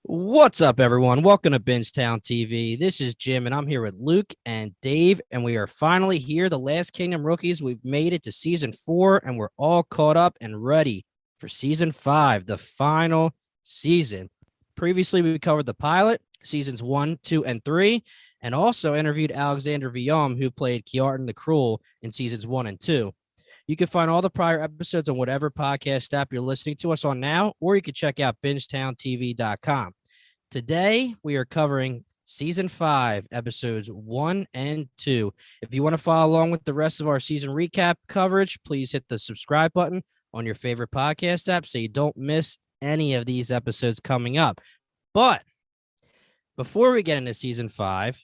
What's up, everyone? Welcome to Bingetown TV. This is Jim, and I'm here with Luke and Dave, and we are finally here. The Last Kingdom rookies. We've made it to season 4, and we're all caught up and ready for season 5, the final season. Previously, we covered the pilot, seasons 1, 2, and 3, and also interviewed Alexander Villaume, who played Kjartan the Cruel in seasons 1 and 2. You can find all the prior episodes on whatever podcast app you're listening to us on now, or you can check out BingetownTV.com. Today, we are covering season 5, episodes 1 and 2. If you want to follow along with the rest of our season recap coverage, please hit the subscribe button on your favorite podcast app so you don't miss any of these episodes coming up. But before we get into season 5,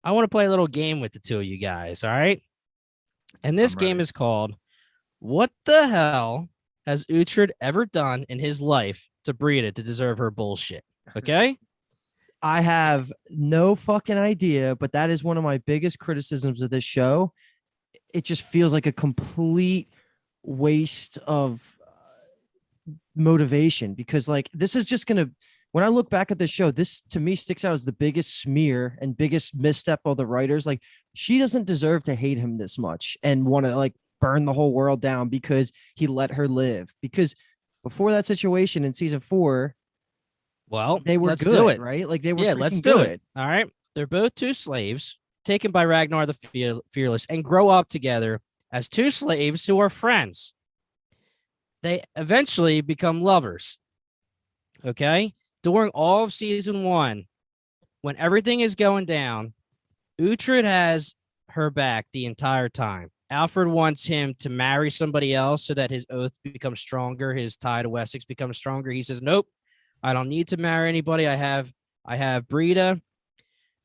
I want to play a little game with the two of you guys, all right? And this game is called What the Hell Has Uhtred Ever Done in His Life to Brida to Deserve Her Bullshit? Okay? I have no fucking idea, but that is one of my biggest criticisms of this show. It just feels like a complete waste of motivation because, like, this is just going to, when I look back at this show, this to me sticks out as the biggest smear and biggest misstep of the writers. Like, she doesn't deserve to hate him this much and want to, like, burn the whole world down because he let her live. Because before that situation in season 4, well, they were let's good, do it. right? Like, they were let's do it. All right. They're both two slaves taken by Ragnar the Fearless and grow up together as two slaves who are friends. They eventually become lovers. Okay. During all of season 1, when everything is going down, Uhtred has her back the entire time. Alfred wants him to marry somebody else so that his oath becomes stronger, his tie to Wessex becomes stronger. He says, nope, I don't need to marry anybody. I have Brida.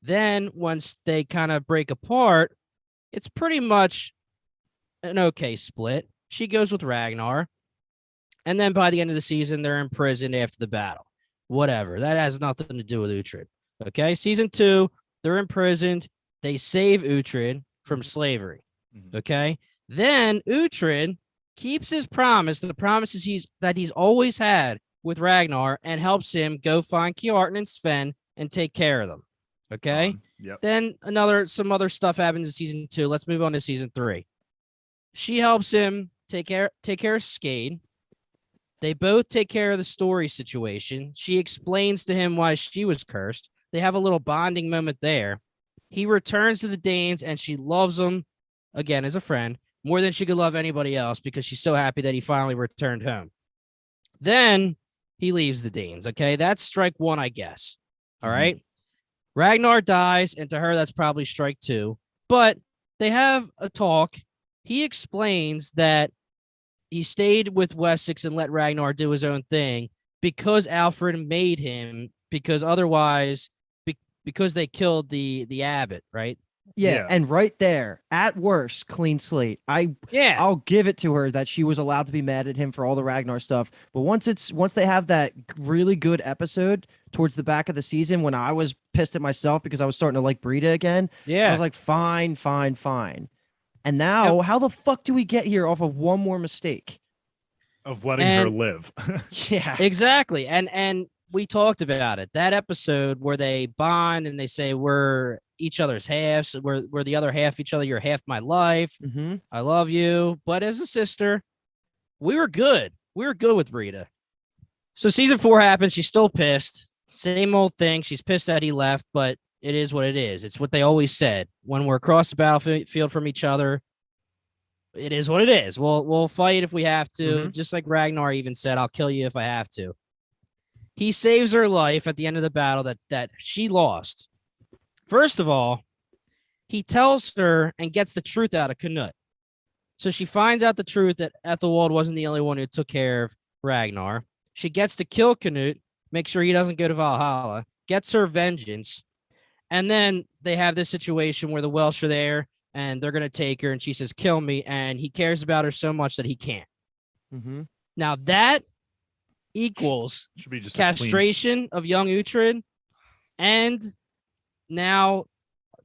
Then once they kind of break apart, it's pretty much an okay split. She goes with Ragnar. And then by the end of the season, they're imprisoned after the battle. Whatever. That has nothing to do with Uhtred. Okay. Season 2, they're imprisoned. They save Uhtred from slavery. Okay. Then Uhtred keeps his promise. The promises he's always had with Ragnar and helps him go find Kjartan and Sven and take care of them. Okay. Yep. Then some other stuff happens in season 2. Let's move on to season 3. She helps him take care of Skade. They both take care of the story situation. She explains to him why she was cursed. They have a little bonding moment there. He returns to the Danes and she loves him again as a friend more than she could love anybody else because she's so happy that he finally returned home. Then he leaves the Danes. Okay. That's strike 1, I guess. All right. Ragnar dies, and to her, that's probably strike 2. But they have a talk. He explains that he stayed with Wessex and let Ragnar do his own thing because Alfred made him, because otherwise, because they killed the abbot, right? Yeah, and right there, at worst, clean slate. I'll give it to her that she was allowed to be mad at him for all the Ragnar stuff. But once they have that really good episode towards the back of the season when I was pissed at myself because I was starting to like Brida again, I was like, fine. And now, how the fuck do we get here off of one more mistake? Of letting her live. Yeah. Exactly. And we talked about it. That episode where they bond and they say we're each other's halves. We're the other half each other. You're half my life. I love you. But as a sister, we were good. We were good with Brida. So season 4 happens. She's still pissed. Same old thing. She's pissed that he left, but it is what it is. It's what they always said. When we're across the battlefield from each other, it is what it is. We'll fight if we have to. Just like Ragnar even said, I'll kill you if I have to. He saves her life at the end of the battle that she lost. First of all, he tells her and gets the truth out of Canute. So she finds out the truth that Aethelflaed wasn't the only one who took care of Ragnar. She gets to kill Canute, make sure he doesn't go to Valhalla, gets her vengeance. And then they have this situation where the Welsh are there and they're going to take her and she says, kill me. And he cares about her so much that he can't. Now that equals should be just castration of young Uhtred and now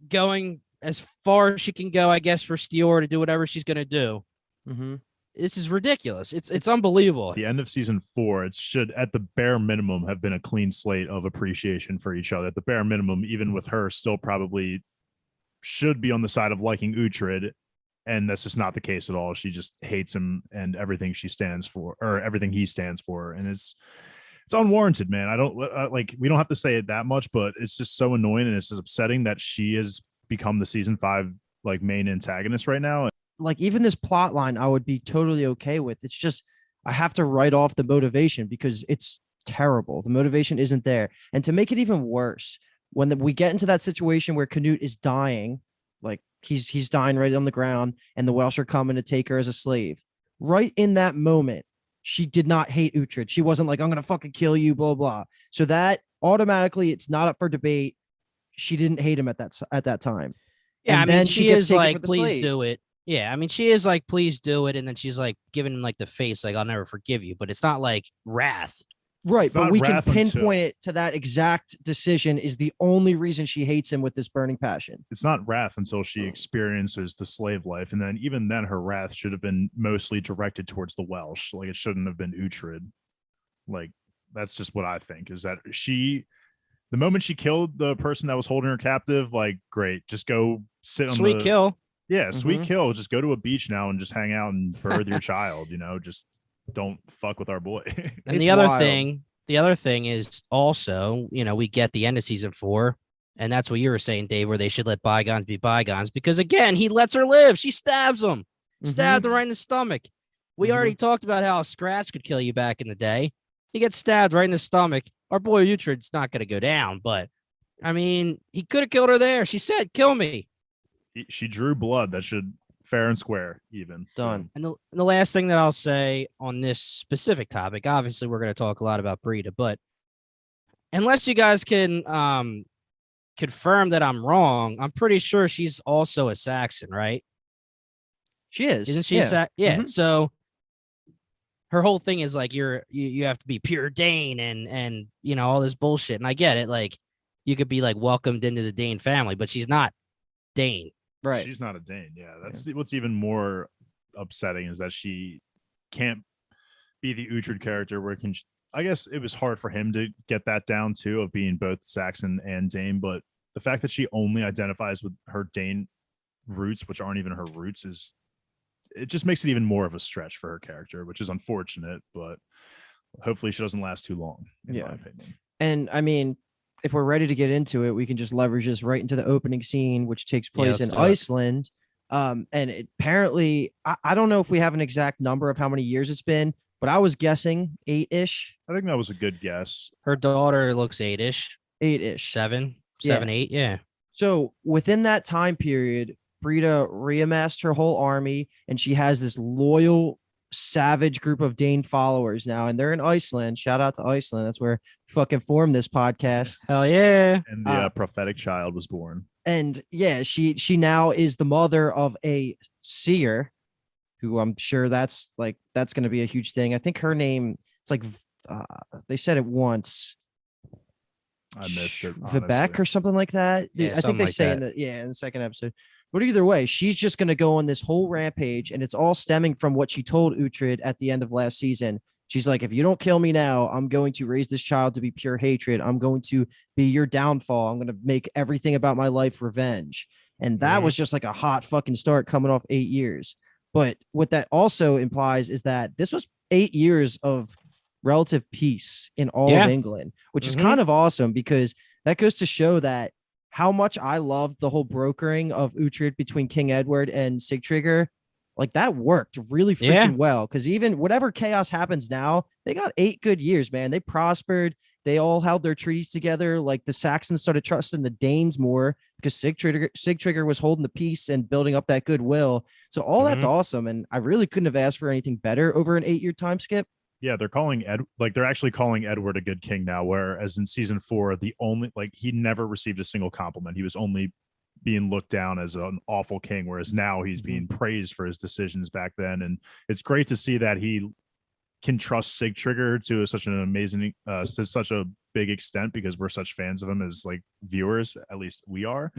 going as far as she can go, I guess, for Stior to do whatever she's going to do. this is ridiculous. It's unbelievable. The end of season 4, it should at the bare minimum have been a clean slate of appreciation for each other. At the bare minimum, even with her still probably should be on the side of liking Uhtred, and that's just not the case at all. She just hates him and everything she stands for, or everything he stands for, and it's unwarranted, man. I don't like, we don't have to say it that much, but it's just so annoying, and it's just upsetting that she has become the season 5 like main antagonist right now. Like, even this plot line I would be totally okay with. It's just I have to write off the motivation because it's terrible. The motivation isn't there. And to make it even worse, when we get into that situation where Canute is dying, like he's dying right on the ground, and the Welsh are coming to take her as a slave. Right in that moment, she did not hate Uhtred. She wasn't like, I'm gonna fucking kill you, blah blah. So that automatically, it's not up for debate. She didn't hate him at that time. Yeah, And I mean, then she gets is taken like, for the please slave. do it. Yeah, I mean, she is like, please do it, and then she's like giving him like the face, like, I'll never forgive you. But it's not like wrath. Right, It's but not we can wrath until- pinpoint it to that exact decision is the only reason she hates him with this burning passion. It's not wrath until she experiences the slave life, and then even then her wrath should have been mostly directed towards the Welsh. Like, it shouldn't have been Uhtred. Like, that's just what I think, is that the moment she killed the person that was holding her captive, like, great, just go sit on Sweet kill. Yeah, sweet Mhm. kill. Just go to a beach now and just hang out and birth your child, just don't fuck with our boy. And It's the other wild. thing is also, we get the end of season 4, and that's what you were saying, Dave, where they should let bygones be bygones, because again, he lets her live. She stabs him, stabbed him right in the stomach. We already talked about how a scratch could kill you back in the day. He gets stabbed right in the stomach. Our boy Uhtred's not going to go down, but I mean, he could have killed her there. She said, kill me. She drew blood. That should fair and square, even. Done. And the last thing that I'll say on this specific topic, obviously we're going to talk a lot about Brida, but unless you guys can confirm that I'm wrong, I'm pretty sure she's also a Saxon, right? She is. Isn't she? Yeah. Yeah. Mhm. So her whole thing is like, you have to be pure Dane and all this bullshit. And I get it. Like, you could be like welcomed into the Dane family, but she's not Dane. Right. She's not a Dane. Yeah, that's what's even more upsetting, is that she can't be the Uhtred character where I guess it was hard for him to get that down too, of being both Saxon and Dane, but the fact that she only identifies with her Dane roots, which aren't even her roots, it just makes it even more of a stretch for her character, which is unfortunate, but hopefully she doesn't last too long, in my opinion. And I mean, if we're ready to get into it, we can just leverage this right into the opening scene, which takes place in Iceland. And apparently, I don't know if we have an exact number of how many years it's been, but I was guessing 8-ish. I think that was a good guess. Her daughter looks 8-ish. 8-ish. 7, 8. Yeah. So within that time period, Brida reamassed her whole army, and she has this loyal, savage group of Dane followers now, and they're in Iceland. Shout out to Iceland. That's where we fucking formed this podcast. Hell yeah. And the prophetic child was born. And yeah, she now is the mother of a seer, who I'm sure that's going to be a huge thing. I think her name, it's like they said it once. I missed it. Vivek or something like that. Yeah, I think they like say that. in the second episode. But either way, she's just going to go on this whole rampage, and it's all stemming from what she told Uhtred at the end of last season. She's like, if you don't kill me now, I'm going to raise this child to be pure hatred. I'm going to be your downfall. I'm going to make everything about my life revenge. And that was just like a hot fucking start coming off 8 years. But what that also implies is that this was 8 years of relative peace in all of England, which is kind of awesome, because that goes to show that how much I loved the whole brokering of Uhtred between King Edward and Sigtrygr. Like, that worked really freaking well, because even whatever chaos happens now, they got 8 good years, man. They prospered. They all held their treaties together. Like, the Saxons started trusting the Danes more because Sigtrygr was holding the peace and building up that goodwill. So all that's awesome, and I really couldn't have asked for anything better over an 8-year time skip. Yeah, they're actually calling Edward a good king now, whereas in season 4, he never received a single compliment. He was only being looked down as an awful king, whereas now he's being praised for his decisions back then. And it's great to see that he can trust Sigtrygr to such an amazing, to such a big extent, because we're such fans of him as like viewers, at least we are.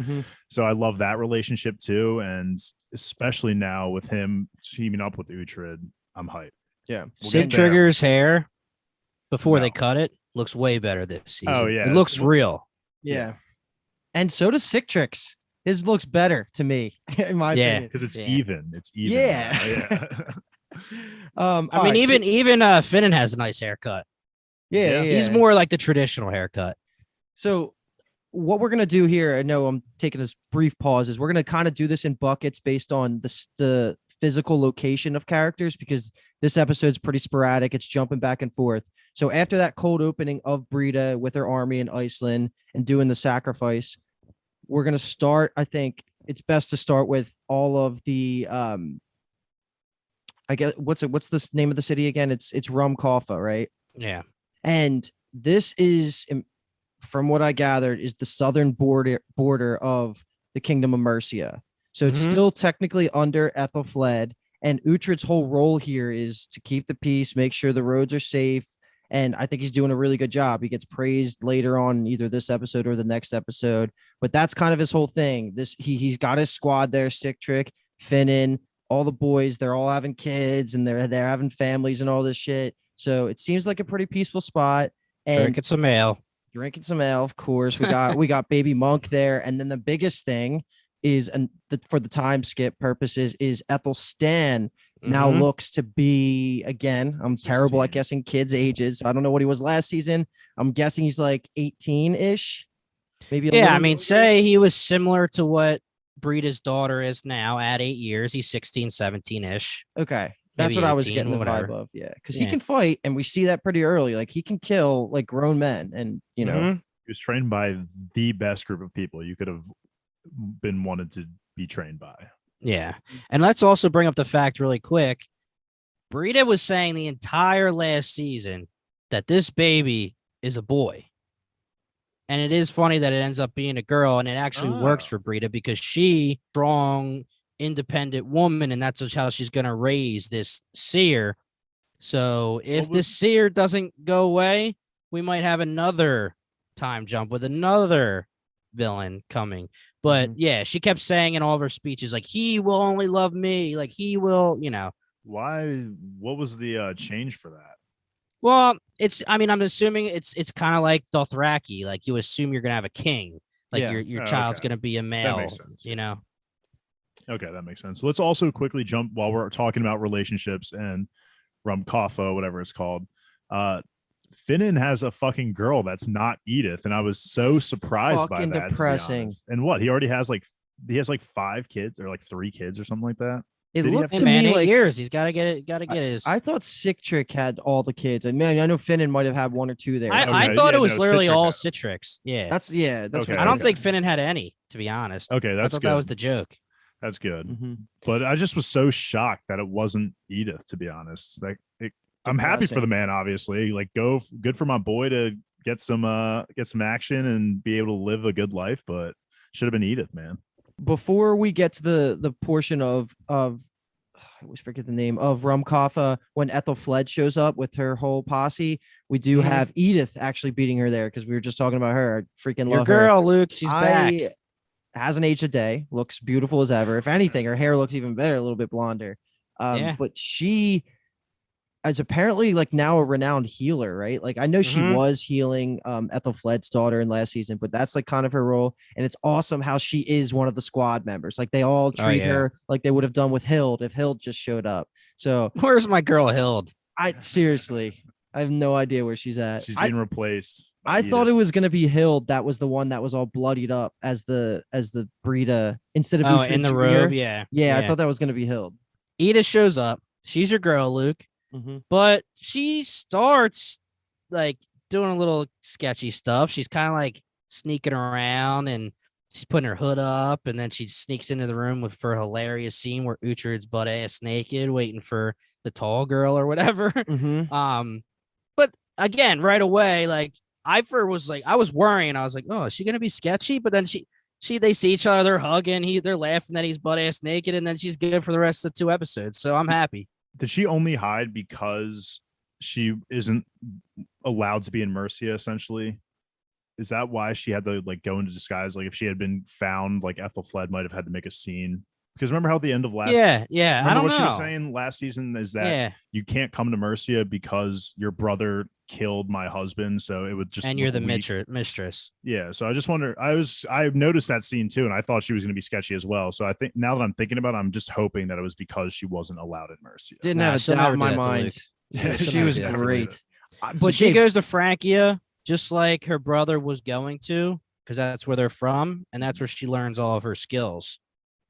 So I love that relationship too. And especially now with him teaming up with Uhtred, I'm hyped. Yeah. Sid Trigger's hair before they cut it looks way better this season. Oh yeah, it looks real. Yeah. And so does Citrix. His looks better to me, in my opinion. Because it's even. It's even. Yeah. I mean, even Finnan has a nice haircut. Yeah. He's more like the traditional haircut. So what we're gonna do here, I know I'm taking a brief pause, is we're gonna kind of do this in buckets based on the physical location of characters, because this episode's pretty sporadic. It's jumping back and forth. So after that cold opening of Brida with her army in Iceland and doing the sacrifice, we're gonna start. I think it's best to start with all of the I guess what's the name of the city again? It's Rumcofa, right? Yeah. And this is, from what I gathered, is the southern border of the Kingdom of Mercia. So it's still technically under Aethelflaed, and Uhtred's whole role here is to keep the peace, make sure the roads are safe, and I think he's doing a really good job. He gets praised later on, either this episode or the next episode, but that's kind of his whole thing. He's got his squad there: Citric, Finnan, all the boys. They're all having kids and they're having families and all this shit. So it seems like a pretty peaceful spot. And drinking some ale, of course. We got Baby Monk there, and then the biggest thing is, and for the time skip purposes, is Aethelstan now looks to be, again, I'm 16. Terrible at guessing kids' ages. I don't know what he was last season. I'm guessing he's like 18-ish. Maybe. Yeah, I mean, say he was similar to what Brida's daughter is now at 8 years. He's 16, 17-ish. Okay. That's what 18, I was getting the vibe of. Yeah. Because he can fight, and we see that pretty early. Like, he can kill like grown men, and you know. He was trained by the best group of people you could have been wanted to be trained by. Yeah. And let's also bring up the fact really quick. Brida was saying the entire last season that this baby is a boy. And it is funny that it ends up being a girl, and it actually works for Brida because she, strong, independent woman, and that's how she's going to raise this seer. So if this seer doesn't go away, we might have another time jump with another villain coming. But yeah, she kept saying in all of her speeches, like, he will only love me, like he will, you know. Why? What was the change for that? Well, I'm assuming it's kind of like Dothraki. Like, you assume you're gonna have a king, like your child's gonna be a male. That makes sense. You know. Okay, that makes sense. Let's also quickly jump while we're talking about relationships and Rumcofa, whatever it's called. Finnan has a fucking girl that's not Edith, and I was so surprised by that. Depressing. And what, he already has like 5 kids or like 3 kids or something like that. It looked to me like 8 years. He's got to get it. Got to get his. I thought Citric had all the kids. I mean, I know Finnan might have had 1 or 2 there. I thought it was literally all Citrix. Yeah, that's okay, I don't think Finnan had any, to be honest. Okay, that's I thought good. That was the joke. That's good. But I just was so shocked that it wasn't Edith, to be honest. Like, I'm happy for the man, obviously. Like, good for my boy to get some action and be able to live a good life, but should have been Edith, man. Before we get to the portion of I always forget the name of Rumcofa, when Aethelflaed shows up with her whole posse, we do have Edith actually beating her there, because we were just talking about her. I freaking love her. Your girl, Luke, she's back. Hasn't aged a day, looks beautiful as ever. If anything, her hair looks even better, a little bit blonder. But she is apparently like now a renowned healer, right? Like, I know she was healing Aethelflaed's daughter in last season, but that's like kind of her role. And it's awesome how she is one of the squad members. Like, they all treat her like they would have done with Hild if Hild just showed up. So where's my girl Hild? I have no idea where she's at. She's being replaced. I thought it was gonna be Hild. That was the one that was all bloodied up as the Brida instead of in the robe. Yeah, I thought that was gonna be Hild. Edith shows up. She's your girl, Luke. But she starts like doing a little sketchy stuff. She's kind of like sneaking around, and she's putting her hood up, and then she sneaks into the room for a hilarious scene where Uhtred's butt ass naked, waiting for the tall girl or whatever. But again, right away, like, I was worrying. I was like, oh, is she gonna be sketchy? But then they see each other, they're hugging, they're laughing that he's butt ass naked, and then she's good for the rest of the 2 episodes. So I'm happy. Did she only hide because she isn't allowed to be in Mercia, essentially? Is that why she had to like go into disguise? Like, if she had been found, like, Aethelflaed might have had to make a scene. Because remember how at the end of last Yeah. remember I don't what know. she was saying last season is that you can't come to Mercia because your brother killed my husband, so it would just and you're the weak. mistress. Yeah, so I just wonder. I noticed that scene too, and I thought she was going to be sketchy as well. So I think now that I'm thinking about it, I'm just hoping that it was because she wasn't allowed at Mercia. Didn't have a she'll doubt never in do my that to mind. Luke. Yeah, She she'll was never do that to great. Luke. But she goes to Francia just like her brother was going to, because that's where they're from, and that's where she learns all of her skills.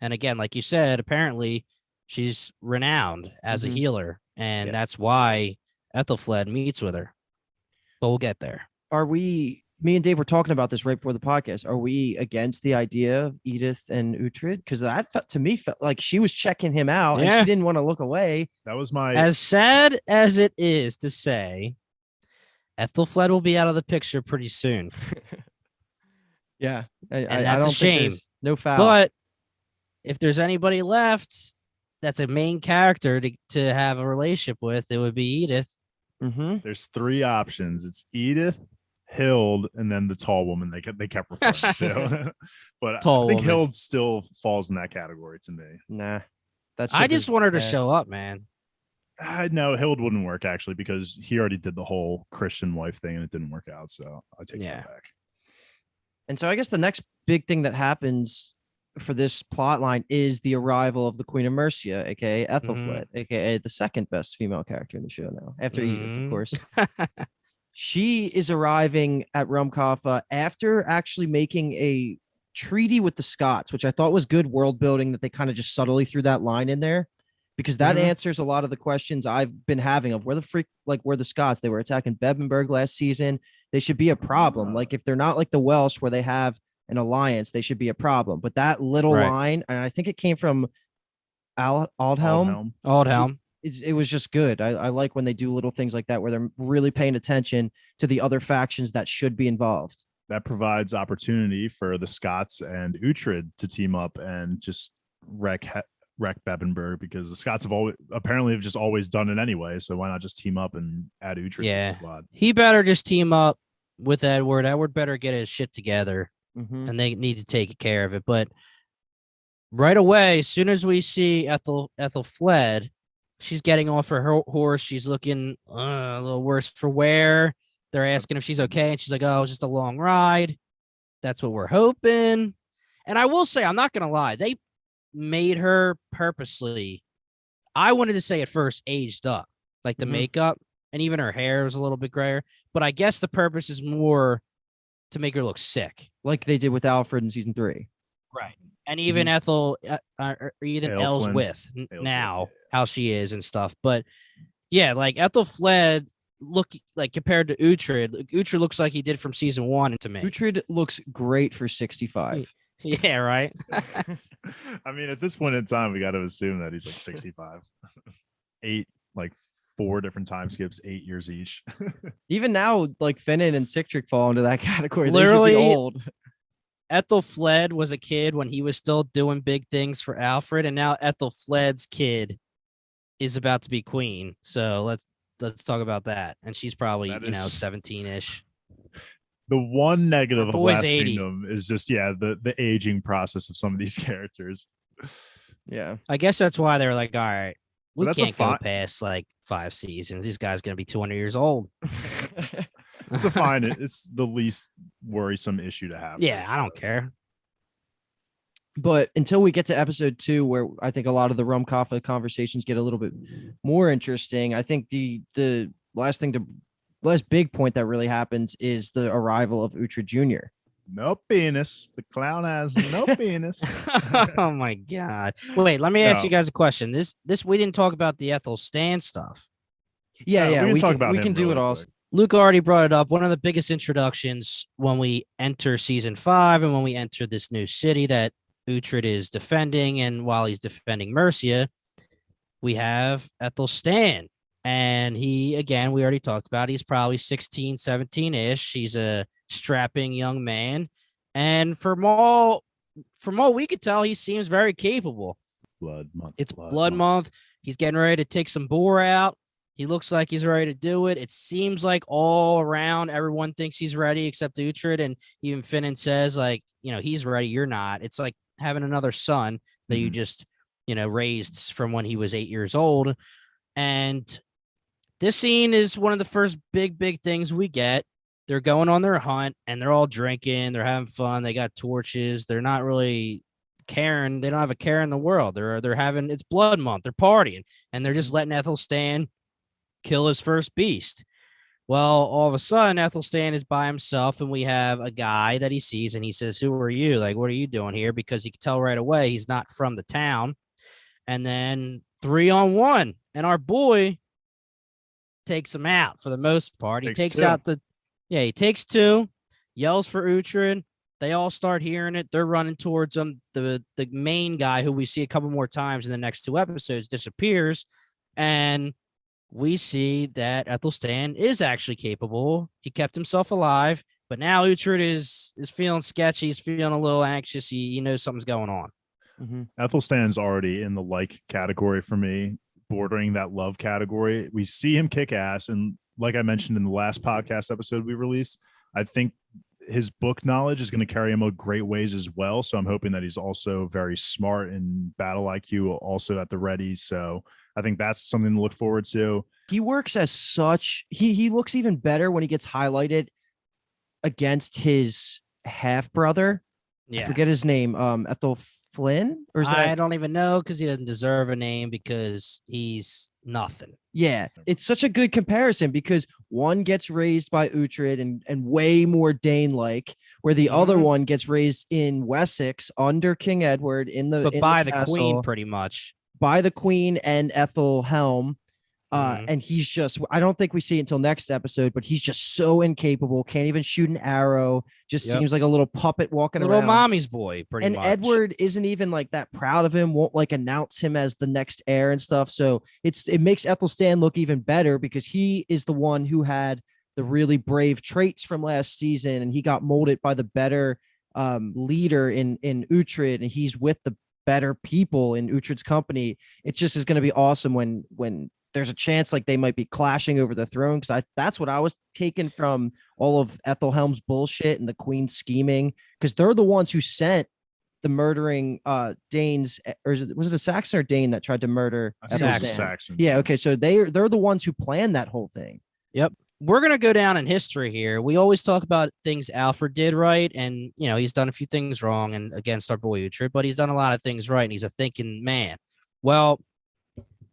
And again, like you said, apparently she's renowned as a healer, and that's why Aethelflaed meets with her. But we'll get there. Me and Dave were talking about this right before the podcast. Are we against the idea of Edith and Uhtred? Because that to me felt like she was checking him out and she didn't want to look away. That was my. As sad as it is to say, Aethelflaed will be out of the picture pretty soon. Yeah, and I that's don't a shame. Think no foul. But if there's anybody left that's a main character to have a relationship with, it would be Edith. There's 3 options. It's Edith, Hild, and then the tall woman they kept referring to. But Tall I think woman. Hild still falls in that category to me. Nah, I just want her to show up, man. No, Hild wouldn't work actually because he already did the whole Christian wife thing and it didn't work out. So I take that back. And so I guess the next big thing that happens for this plot line is the arrival of the Queen of Mercia, aka Aethelflaed, aka the second best female character in the show now, after Edith, of course. She is arriving at Rumcofa after actually making a treaty with the Scots, which I thought was good world building that they kind of just subtly threw that line in there, because that answers a lot of the questions I've been having of where the Scots, they were attacking Bebenberg last season. They should be a problem. Like if they're not like the Welsh where they have an alliance, they should be a problem. But that little line, and I think it came from Aldhelm. It was just good. I like when they do little things like that where they're really paying attention to the other factions that should be involved. That provides opportunity for the Scots and Uhtred to team up and just wreck Bebenberg, because the Scots have just always done it anyway. So why not just team up and add Uhtred to the squad? He better just team up with Edward. Edward better get his shit together, and they need to take care of it. But right away, as soon as we see Aethelflaed, she's getting off her horse. She's looking a little worse for wear. They're asking if she's okay, and she's like, "Oh, it's just a long ride." That's what we're hoping. And I will say, I'm not gonna lie, they made her purposely. I wanted to say at first aged up, like the makeup, and even her hair was a little bit grayer. But I guess the purpose is more to make her look sick, like they did with Alfred in season 3. Right. And even Ethel, or even Ellsworth now, how she is and stuff. But yeah, like Aethelflaed look like compared to Uhtred looks like he did from season 1 to me. Uhtred looks great for 65. Yeah, right. I mean, at this point in time, we got to assume that he's like 65. 4 different time skips, 8 years each. Even now, like Finnan and Sigtryk fall into that category. Literally, they should be old. Aethelflaed was a kid when he was still doing big things for Alfred, and now Aethelflaed's kid is about to be queen. So let's talk about that. And she's probably 17-ish. The one negative of Last 80. Kingdom is just the aging process of some of these characters. Yeah, I guess that's why they were like, all right, we can't go fine. past like 5 seasons. This guy's gonna be 200 years old. It's a fine. It's the least worrisome issue to have. Yeah, I don't care. But until we get to episode 2, where I think a lot of the Rumcofa conversations get a little bit more interesting, I think the last big point that really happens is the arrival of Uhtred Jr. No penis. The clown has no penis. Oh my god! Wait, let me ask you guys a question. This we didn't talk about the Aethelstan stuff. Yeah, we can do it all. Quick. Luke already brought it up. One of the biggest introductions when we enter season 5 and when we enter this new city that Uhtred is defending, and while he's defending Mercia, we have Aethelstan. And he, again, we already talked about, he's probably 16, 17-ish. He's a strapping young man. And from all we could tell, he seems very capable. Blood month. It's blood month. He's getting ready to take some boar out. He looks like he's ready to do it. It seems like all around, everyone thinks he's ready except Uhtred. And even Finnan says, like, he's ready, you're not. It's like having another son that you just raised from when he was 8 years old. And this scene is one of the first big things we get. They're going on their hunt and they're all drinking. They're having fun. They got torches. They're not really caring. They don't have a care in the world. They're having, it's blood month. They're partying and they're just letting Aethelstan kill his first beast. Well, all of a sudden, Aethelstan is by himself, and we have a guy that he sees, and he says, "Who are you? Like, what are you doing here?" Because he can tell right away he's not from the town. And then 3-on-1, and our boy takes him out for the most part. He takes out he takes 2, yells for Uhtred. They all start hearing it. They're running towards him. The main guy, who we see a couple more times in the next 2 episodes, disappears, and we see that Aethelstan is actually capable. He kept himself alive, but now Uhtred is feeling sketchy. He's feeling a little anxious. He knows something's going on. Mm-hmm. Aethelstan's already in the like category for me, bordering that love category. We see him kick ass, and like I mentioned in the last podcast episode we released, I think his book knowledge is going to carry him a great ways as well. So I'm hoping that he's also very smart in battle IQ, also at the ready. So I think that's something to look forward to. He works as such. He looks even better when he gets highlighted against his half brother. Yeah. I forget his name. Aethelflaed, or is that? I don't even know, because he doesn't deserve a name because he's nothing. Yeah, it's such a good comparison because one gets raised by Uhtred and way more Dane-like, where the other one gets raised in Wessex under King Edward by the queen, pretty much. By the queen and Aethelhelm. And he's just, I don't think we see it until next episode, but he's just so incapable, can't even shoot an arrow, just seems like a little puppet walking around. Little mommy's boy, pretty much. And Edward isn't even like that proud of him, won't like announce him as the next heir and stuff. So it makes Aethelstan look even better because he is the one who had the really brave traits from last season, and he got molded by the better leader in Uhtred, and he's with the better people in Uhtred's company. It just is going to be awesome when there's a chance like they might be clashing over the throne, because that's what I was taking from all of Aethelhelm's bullshit and the queen's scheming, because they're the ones who sent the murdering Danes, or was it a Saxon or Dane that tried to murder Saxon? Yeah, okay, so they're the ones who planned that whole thing. Yep. We're gonna go down in history here. We always talk about things Alfred did right, and he's done a few things wrong and against our boy Uhtred, but he's done a lot of things right, and he's a thinking man. Well,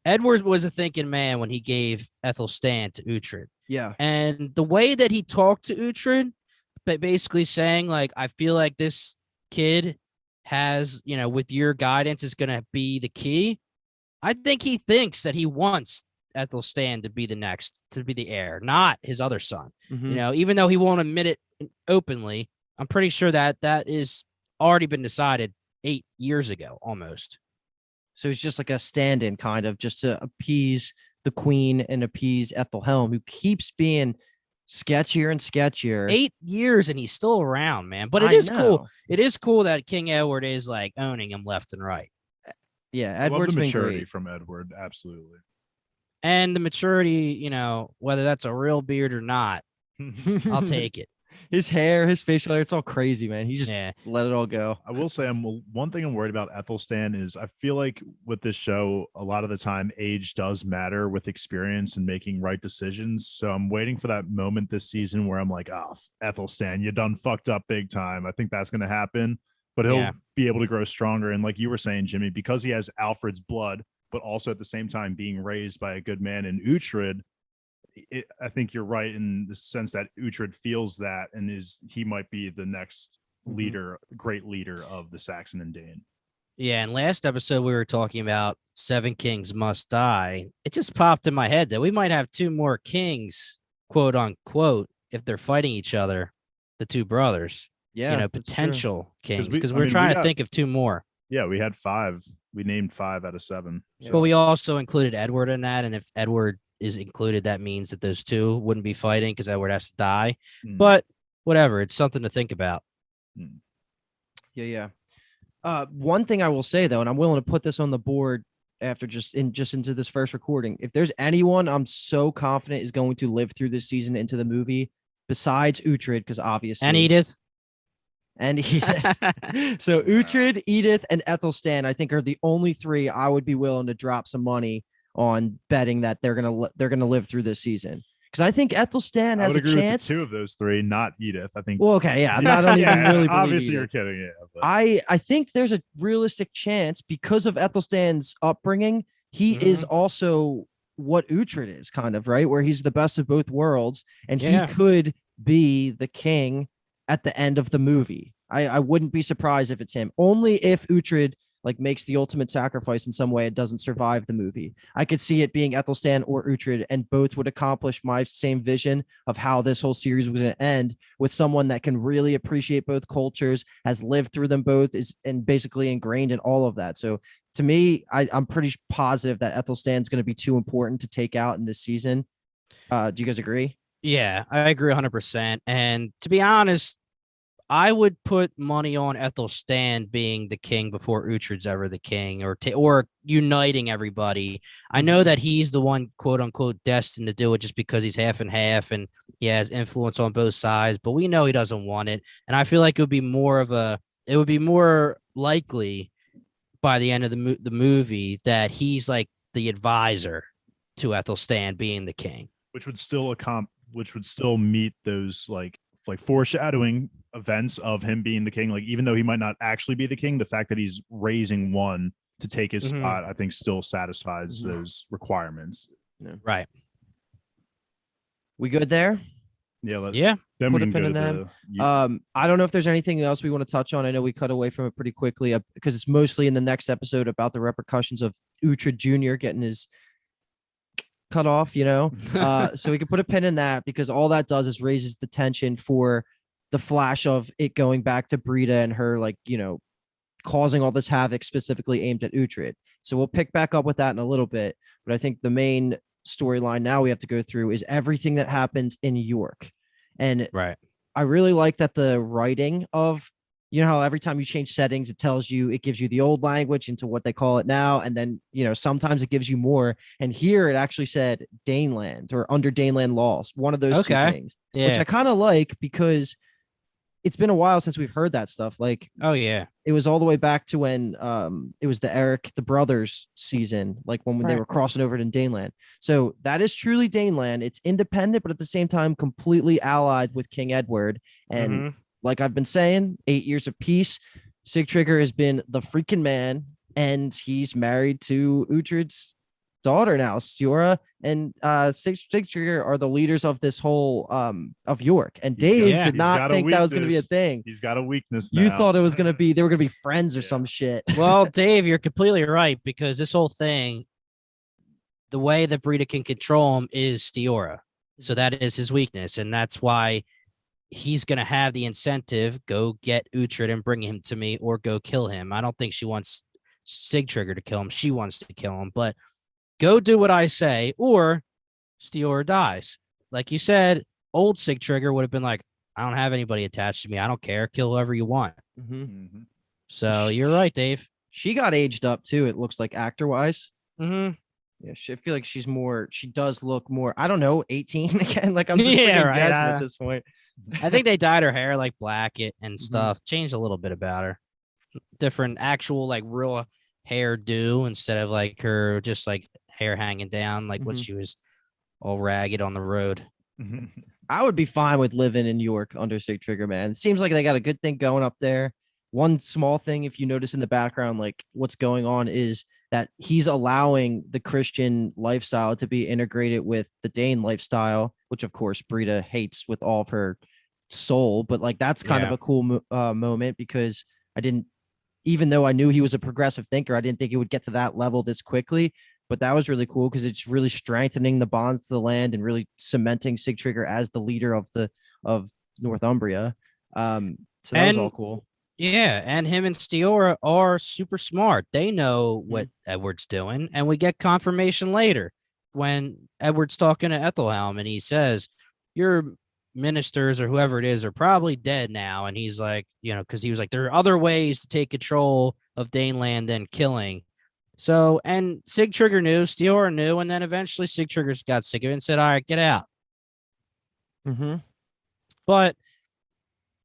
Edward was a thinking man when he gave Aethelstan to Uhtred. Yeah. And the way that he talked to Uhtred, basically saying, like, I feel like this kid has, with your guidance, is going to be the key. I think he thinks that he wants Aethelstan to be the heir, not his other son. Mm-hmm. Even though he won't admit it openly, I'm pretty sure that is already been decided 8 years ago, almost. So he's just like a stand-in, kind of, just to appease the queen and appease Aethelhelm, who keeps being sketchier and sketchier. 8 years and he's still around, man. But it is cool. It is cool that King Edward is like owning him left and right. Yeah, Edward's been great. From Edward, absolutely. And the maturity, whether that's a real beard or not, I'll take it. His hair, his facial hair, it's all crazy, man. He just let it all go. I will say, one thing I'm worried about Aethelstan is I feel like with this show, a lot of the time, age does matter with experience and making right decisions. So I'm waiting for that moment this season where I'm like, Aethelstan, you done fucked up big time. I think that's going to happen, but he'll be able to grow stronger. And like you were saying, Jimmy, because he has Alfred's blood, but also at the same time being raised by a good man in Uhtred, I think you're right in the sense that Uhtred feels that and he might be the next leader, great leader of the Saxon and Dane. Yeah, and last episode we were talking about 7 kings must die. It just popped in my head that we might have 2 more kings, quote unquote, if they're fighting each other, the 2 brothers. Yeah, potential kings, because we're trying to think of 2 more. Yeah, we had 5. We named 5 out of 7. So. But we also included Edward in that, and if Edward is included, that means that those 2 wouldn't be fighting because Edward has to die. But whatever, it's something to think about. Yeah. One thing I will say though, and I'm willing to put this on the board after just into this first recording, if there's anyone I'm so confident is going to live through this season into the movie besides Uhtred, because obviously, and Edith and Edith. So Uhtred, Edith, and Aethelstan, I think, are the only three I would be willing to drop some money on betting that they're gonna live through this season. Because I think Aethelstan has a chance. With the two of those three, not Edith. I think. Well, okay, yeah, I don't even really believe obviously Edith. you're kidding. Yeah, but. I think there's a realistic chance because of Aethelstan's upbringing. He is also what Uhtred is, kind of, right, where he's the best of both worlds, and he could be the king at the end of the movie. I wouldn't be surprised if it's him, only if Uhtred like makes the ultimate sacrifice in some way it doesn't survive the movie. I could see it being Aethelstan or Uhtred, and both would accomplish my same vision of how this whole series was going to end, with someone that can really appreciate both cultures, has lived through them both, is and basically ingrained in all of that. So to me, I'm pretty positive that Aethelstan's going to be too important to take out in this season. Do you guys agree? Yeah, I agree 100%. And to be honest, I would put money on Aethelstan being the king before Uhtred's ever the king, or uniting everybody. I know that he's the one, quote unquote, destined to do it just because he's half and half and he has influence on both sides, but we know he doesn't want it. And I feel like it would be more likely by the end of the movie that he's like the advisor to Aethelstan being the king, which would still meet those like foreshadowing events of him being the king. Like, even though he might not actually be the king, the fact that he's raising one to take his spot, I think still satisfies those requirements. Yeah. Right. We good there? Yeah. Then put a pin in that. I don't know if there's anything else we want to touch on. I know we cut away from it pretty quickly because it's mostly in the next episode about the repercussions of Uhtred Jr. getting his cut off, so we can put a pin in that, because all that does is raises the tension for the flash of it going back to Brida and her, causing all this havoc specifically aimed at Uhtred. So we'll pick back up with that in a little bit, but I think the main storyline now we have to go through is everything that happens in York. And right, I really like that the writing of, how every time you change settings, it gives you the old language into what they call it now. And then, sometimes it gives you more. And here it actually said Daneland, or under Daneland laws, one of those two things, which I kind of like, because it's been a while since we've heard that stuff. Like, oh yeah, it was all the way back to when it was the Brothers season, like when they were crossing over to Daneland. So that is truly Daneland. It's independent, but at the same time completely allied with King Edward. And like I've been saying, 8 years of peace. Sigtrygr has been the freaking man, and he's married to Uhtred's daughter now. Stiora and Sigtrygr are the leaders of this whole of York. And Dave did not think that was going to be a thing. He's got a weakness now. You thought it was going to be, they were going to be friends or some shit. Well, Dave, you're completely right, because this whole thing, the way that Brida can control him is Stiora. So that is his weakness, and that's why he's going to have the incentive, go get Uhtred and bring him to me, or go kill him. I don't think she wants Sigtrygr to kill him. She wants to kill him, but go do what I say, or Stiora dies. Like you said, old Sigtrygr would have been like, I don't have anybody attached to me. I don't care. Kill whoever you want. So you're right, Dave. She got aged up too, it looks like, actor-wise. Yeah, I feel like she does look more, I don't know, 18 again. Like, I'm just guessing at this point. I think they dyed her hair like black and stuff. Changed a little bit about her. Different actual like real hairdo instead of like her just like hair hanging down like when she was all ragged on the road. I would be fine with living in York under Sigtrygr, man. It seems like they got a good thing going up there. One small thing, if you notice in the background, like what's going on, is that he's allowing the Christian lifestyle to be integrated with the Dane lifestyle, which of course Brida hates with all of her soul. But like, that's kind of a cool moment, because even though I knew he was a progressive thinker, I didn't think he would get to that level this quickly. But that was really cool, because it's really strengthening the bonds to the land and really cementing Sigtrygr as the leader of Northumbria. So that was all cool. Yeah, and him and Stiora are super smart. They know what Edward's doing, and we get confirmation later when Edward's talking to Ethelhelm, and he says, your ministers or whoever it is are probably dead now. And he's like, because he was like, there are other ways to take control of Daneland than killing. So, and Sigtrygr knew, Stiora knew, and then eventually Sigtrygr got sick of it and said, all right, get out. But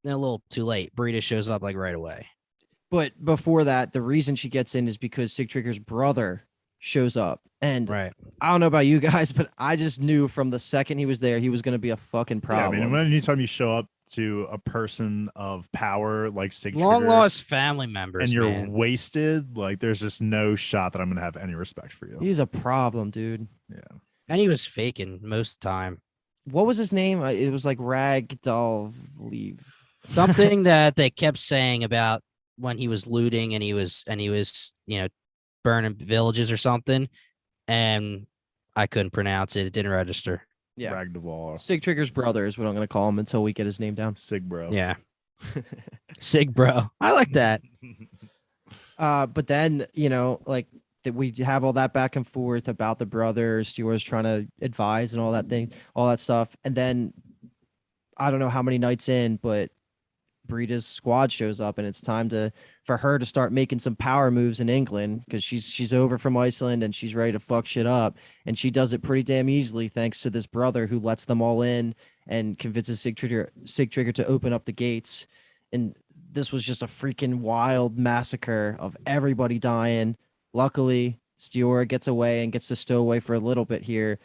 a little too late. Brida shows up like right away. But before that, the reason she gets in is because Sigtrigger's brother shows up. And Right. I don't know about you guys, but I just knew from the second he was there, he was going to be a fucking problem. Yeah, I mean, anytime you show up to a person of power like Sigtrigger, Long lost family members, and you're man. wasted, like there's just no shot that I'm gonna have any respect for you. He's a problem, dude. Yeah. And he was faking most of the time. What was his name? It was like Ragdoll Leave. Something that they kept saying about when he was looting and he was burning villages or something, and I couldn't pronounce it. It didn't register. Yeah. Ragdoll. Sigtrigger's brother is what I'm going to call him until we get his name down. Sigbro. Yeah. Sig bro. I like that. But then, like that we have all that back and forth about the brother. Stewart's trying to advise and all that stuff. And then I don't know how many nights in, but Brida's squad shows up, and it's time for her to start making some power moves in England because she's over from Iceland and she's ready to fuck shit up. And she does it pretty damn easily thanks to this brother who lets them all in and convinces Sigtrigger to open up the gates. And this was just a freaking wild massacre of everybody dying. Luckily, Stewart gets away and gets to stow away for a little bit here.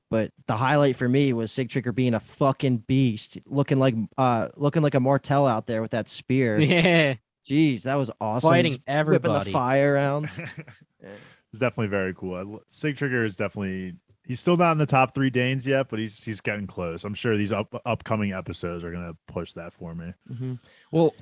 But the highlight for me was Sigtrigger being a fucking beast, looking like a Martell out there with that spear. Yeah. Jeez, that was awesome. Fighting Just everybody. whipping the fire around. It's definitely very cool. Sigtrigger is definitely, he's still not in the top 3 Danes yet, but he's getting close. I'm sure these upcoming episodes are gonna push that for me. Mm-hmm. Well,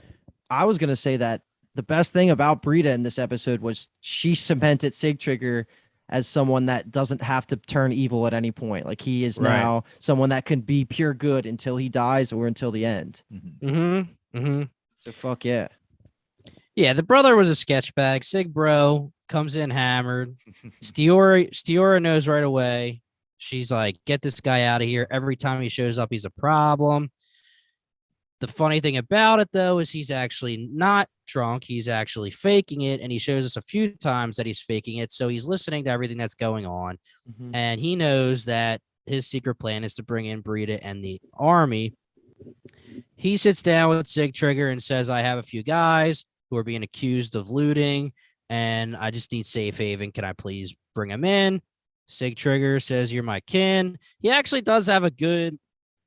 I was gonna say that the best thing about Brida in this episode was she cemented Sigtrigger as someone that doesn't have to turn evil at any point. Like he is now someone that can be pure good until he dies or until the end. So fuck yeah. Yeah, the brother was a sketch bag. Sig bro comes in hammered. Stiora knows right away. She's like, get this guy out of here. Every time he shows up, he's a problem. The funny thing about it, though, is he's actually not drunk. He's actually faking it. And he shows us a few times that he's faking it. So he's listening to everything that's going on. Mm-hmm. And he knows that his secret plan is to bring in Brida and the army. He sits down with Sigtrigger and says, I have a few guys who are being accused of looting, and I just need safe haven. Can I please bring them in? Sigtrigger says, you're my kin. He actually does have a good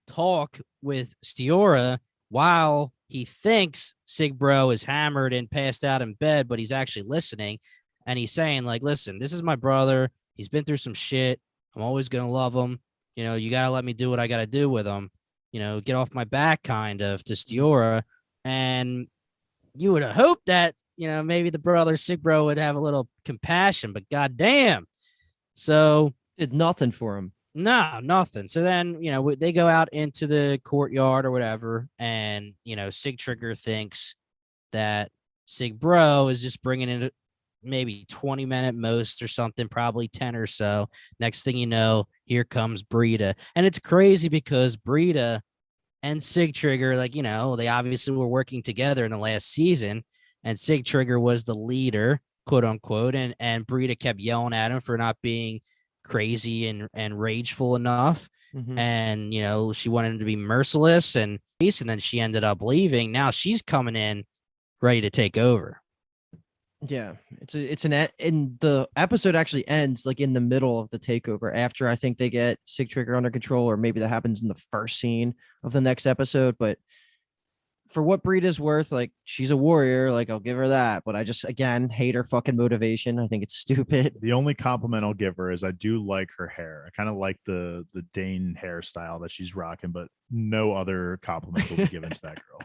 talk with Stiora while he thinks Sigbro is hammered and passed out in bed, but he's actually listening. And he's saying, like, listen, this is my brother. He's been through some shit. I'm always going to love him. You got to let me do what I got to do with him. Get off my back, kind of, to Stiora. And you would have hoped that, maybe the brother Sigbro would have a little compassion, but goddamn. So did nothing for him. No, nothing. So then, they go out into the courtyard or whatever, and, Sigtrigger thinks that Sigbro is just bringing in maybe 20 men at most or something, probably 10 or so. Next thing you know, here comes Brida. And it's crazy because Brida and Sigtrigger, they obviously were working together in the last season, and Sigtrigger was the leader, quote unquote, and Brida kept yelling at him for not being crazy and rageful enough. Mm-hmm. And she wanted him to be merciless, and then she ended up leaving. Now she's coming in ready to take over. Yeah, and the episode actually ends like in the middle of the takeover after I think they get Sigtrigger under control, or maybe that happens in the first scene of the next episode. But for what Brida's worth, like, she's a warrior, like, I'll give her that. But I just, again, hate her fucking motivation. I think it's stupid. The only compliment I'll give her is I do like her hair. I kind of like the Dane hairstyle that she's rocking, but no other compliments will be given to that girl.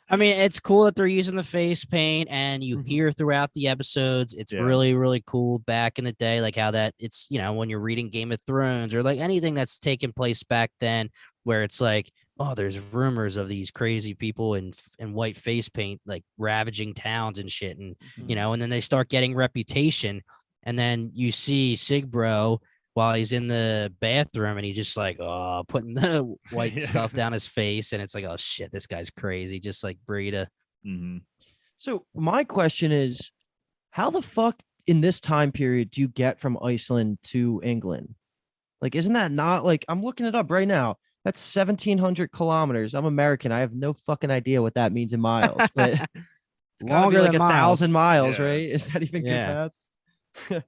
I mean, it's cool that they're using the face paint, and you hear throughout the episodes. It's really, really cool back in the day, like how that it's, when you're reading Game of Thrones or like anything that's taken place back then, where it's like, oh, there's rumors of these crazy people in white face paint, like ravaging towns and shit. And, and then they start getting reputation. And then you see Sigbro while he's in the bathroom, and he's just like, oh, putting the white stuff down his face. And it's like, oh shit, this guy's crazy. Just like Brida. Mm-hmm. So my question is, how the fuck in this time period do you get from Iceland to England? Like, isn't that not like, I'm looking it up right now. That's 1,700 kilometers. I'm American. I have no fucking idea what that means in miles, but it's gotta be Longer like than 1,000 miles, Yeah, right? it's- Is that even Yeah. good math?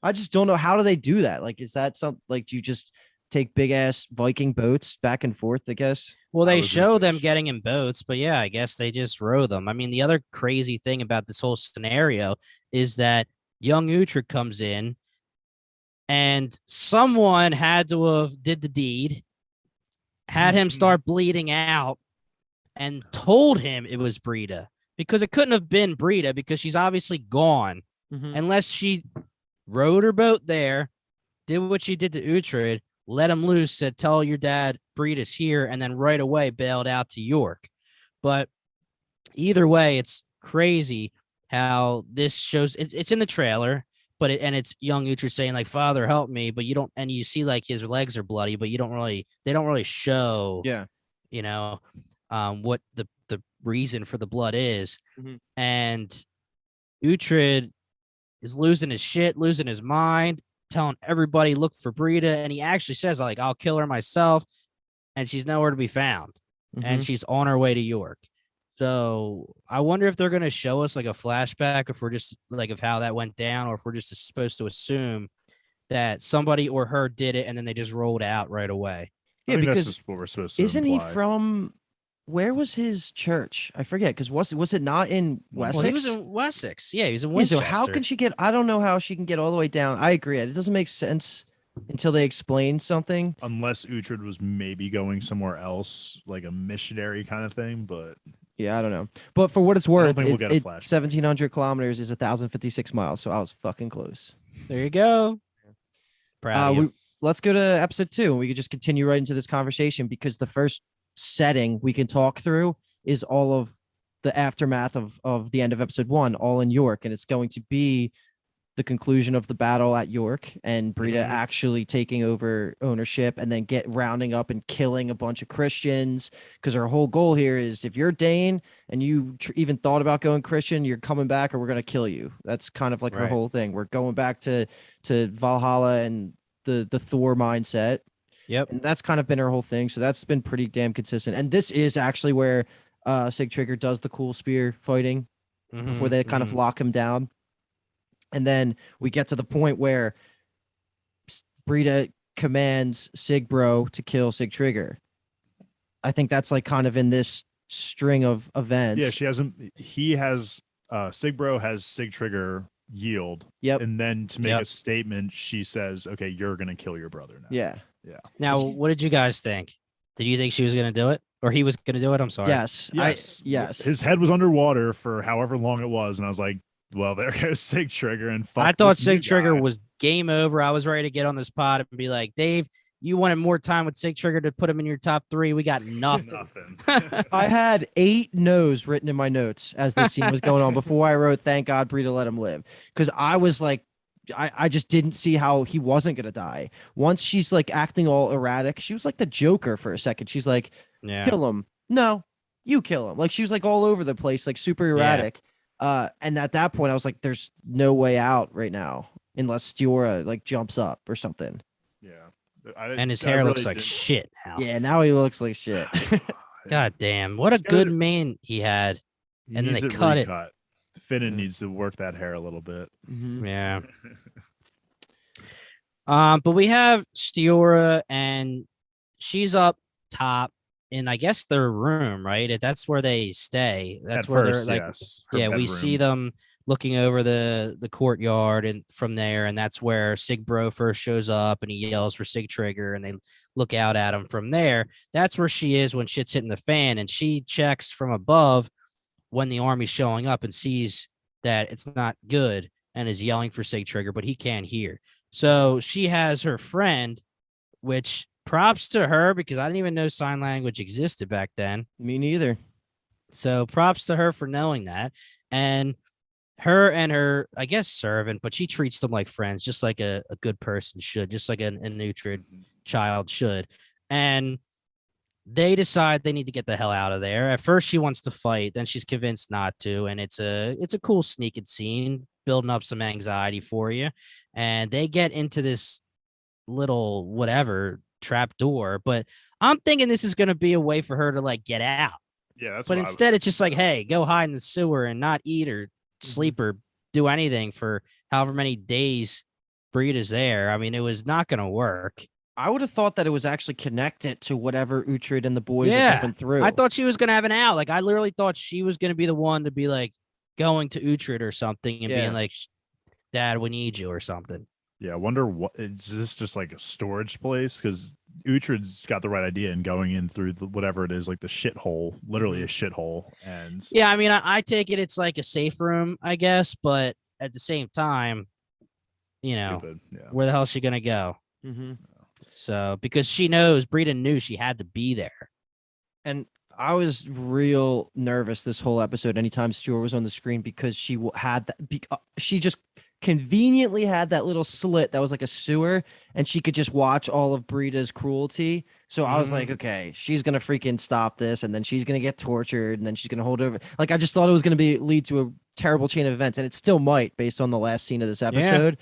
I just don't know. How do they do that? Like, is that something like, do you just take big ass Viking boats back and forth? I guess. Well, I they was gonna show say them sh- getting in boats, but yeah, I guess they just row them. I mean, the other crazy thing about this whole scenario is that young Uhtred comes in and someone had to have did the deed, had him start bleeding out, and told him it was Brida because it couldn't have been Brida because she's obviously gone unless she rowed her boat there, did what she did to Uhtred, let him loose, said, "Tell your dad Brida's here," and then right away bailed out to York. But either way, it's crazy how this shows. It's in the trailer, but it's young Uhtred saying like, "Father, help me," but you don't, and you see like his legs are bloody, but you don't really, they don't really show, Yeah. you know, what the reason for the blood is, and Uhtred is losing his shit, losing his mind, telling everybody look for Brida, and he actually says like, "I'll kill her myself," and she's nowhere to be found, and she's on her way to York. So I wonder if they're going to show us like a flashback, if we're just like of how that went down, or if we're just supposed to assume that somebody or her did it and then they just rolled out right away. Yeah, I think because that's just what we're supposed to isn't imply. he from? Where was his church? I forget. Because was it not in Wessex? Well, he was in Wessex. Yeah, he was in Yeah, Winchester. so how can she get? I don't know how she can get all the way down. I agree. It doesn't make sense until they explain something. Unless Uhtred was maybe going somewhere else, like a missionary kind of thing, but Yeah, I don't know. But for what it's worth, think we'll get a flashback. 1,700 kilometers is 1,056 miles. So I was fucking close. There you go. Proud of you. Let's go to episode 2 and we could just continue right into this conversation because the first setting we can talk through is all of the aftermath of the end of episode 1, all in York, and it's going to be the conclusion of the battle at York and Brida actually taking over ownership and then rounding up and killing a bunch of Christians, because her whole goal here is if you're Dane and you even thought about going Christian, you're coming back or we're going to kill you. That's kind of like her whole thing. We're going back to Valhalla and the Thor mindset. Yep. And that's kind of been her whole thing. So that's been pretty damn consistent. And this is actually where Sigtrygr does the cool spear fighting before they kind of lock him down. And then we get to the point where Brida commands Sigbro to kill Sigtrygr. I think that's like kind of in this string of events. yeah, she hasn't. He has Sigbro has Sigtrygr yield. Yep. And then to make a statement, she says, "Okay, you're gonna kill your brother now." Yeah. Yeah. Now, what did you guys think? Did you think she was going to do it, or he was going to do it? I'm sorry. Yes. Yes. His head was underwater for however long it was, and I was like, "Well, there goes Sigtrygr." And I thought Sigtrygr was game over. I was ready to get on this pod and be like, "Dave, you wanted more time with Sigtrygr to put him in your top 3. We got nothing." I had 8 no's written in my notes as this scene was going on before I wrote, "Thank God Brida let him live," because I was like, I just didn't see how he wasn't gonna die. Once she's like acting all erratic, she was like the Joker for a second. She's like, kill him. No, you kill him. Like she was like all over the place, like super erratic. And at that point, I was like, there's no way out right now unless Stiora like jumps up or something. Yeah. And his hair looks like shit now. Yeah, now he looks like shit. God damn. What a good mane he had. And then they cut it. Finnan needs to work that hair a little bit. Yeah. But we have Stiora, and she's up top in, I guess, their room, right? That's where they stay. That's where they're like, yeah, we see them looking over the courtyard and from there, and that's where Sigbro first shows up and he yells for Sigtrygr and they look out at him from there. That's where she is when shit's hitting the fan, and she checks from above when the army's showing up and sees that it's not good and is yelling for Sigtrygr, but he can't hear. So she has her friend, which props to her because I didn't even know sign language existed back then. Me neither. So props to her for knowing that. And her, I guess, servant, but she treats them like friends, just like a good person should, just like an Uhtred child should. And they decide they need to get the hell out of there. At first, she wants to fight, then she's convinced not to, and it's a cool sneaking scene, building up some anxiety for you. And they get into this little whatever trap door, but I'm thinking this is going to be a way for her to like get out. Yeah, that's but what instead it's just like, hey, go hide in the sewer and not eat or sleep or do anything for however many days Brida's there. I mean, it was not going to work. I would have thought that it was actually connected to whatever Uhtred and the boys are going through. I thought she was going to have an out. Like, I literally thought she was going to be the one to be like going to Uhtred or something and being like, Dad, we need you or something. Yeah, I wonder what is this just like a storage place? Because Uhtred's got the right idea in going in through whatever it is, like the shithole, literally a shithole. And yeah, I mean, I take it it's like a safe room, I guess, but at the same time, you know, where the hell is she gonna go? So because she knows, Brida knew she had to be there, and I was real nervous this whole episode. Anytime Stuart was on the screen, because she had that, she just conveniently had that little slit that was like a sewer, and she could just watch all of Brida's cruelty. So I was like, okay, she's gonna freaking stop this, and then she's gonna get tortured, and then she's gonna hold over. Like, I just thought it was gonna lead to a terrible chain of events, and it still might, based on the last scene of this episode.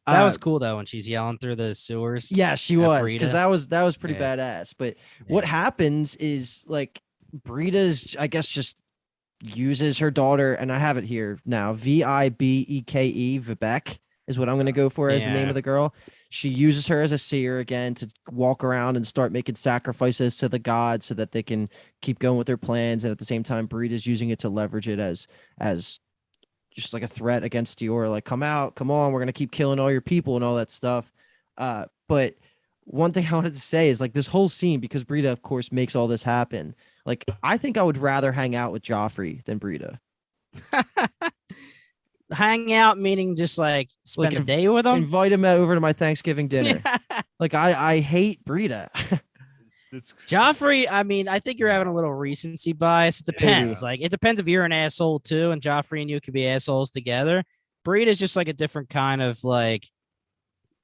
That was cool though when she's yelling through the sewers. Yeah, she was, because that was pretty badass. But what happens is, like, Brida's, I guess, just uses her daughter, and I have it here now. Vibeke, Vivek is what I'm going to go for as the name of the girl. She uses her as a seer again to walk around and start making sacrifices to the gods so that they can keep going with their plans. And at the same time, Brida's using it to leverage it as just like a threat against Dior. Like, come out, come on, we're going to keep killing all your people and all that stuff. But one thing I wanted to say is, like, this whole scene, because Brida, of course, makes all this happen. Like, I think I would rather hang out with Joffrey than Brida. Hang out meaning just like spend a day with him? Invite him over to my Thanksgiving dinner. Like, I hate Brida. Joffrey, I mean, I think you're having a little recency bias. It depends. Like, it depends if you're an asshole too, and Joffrey and you could be assholes together. Brida's just like a different kind of, like,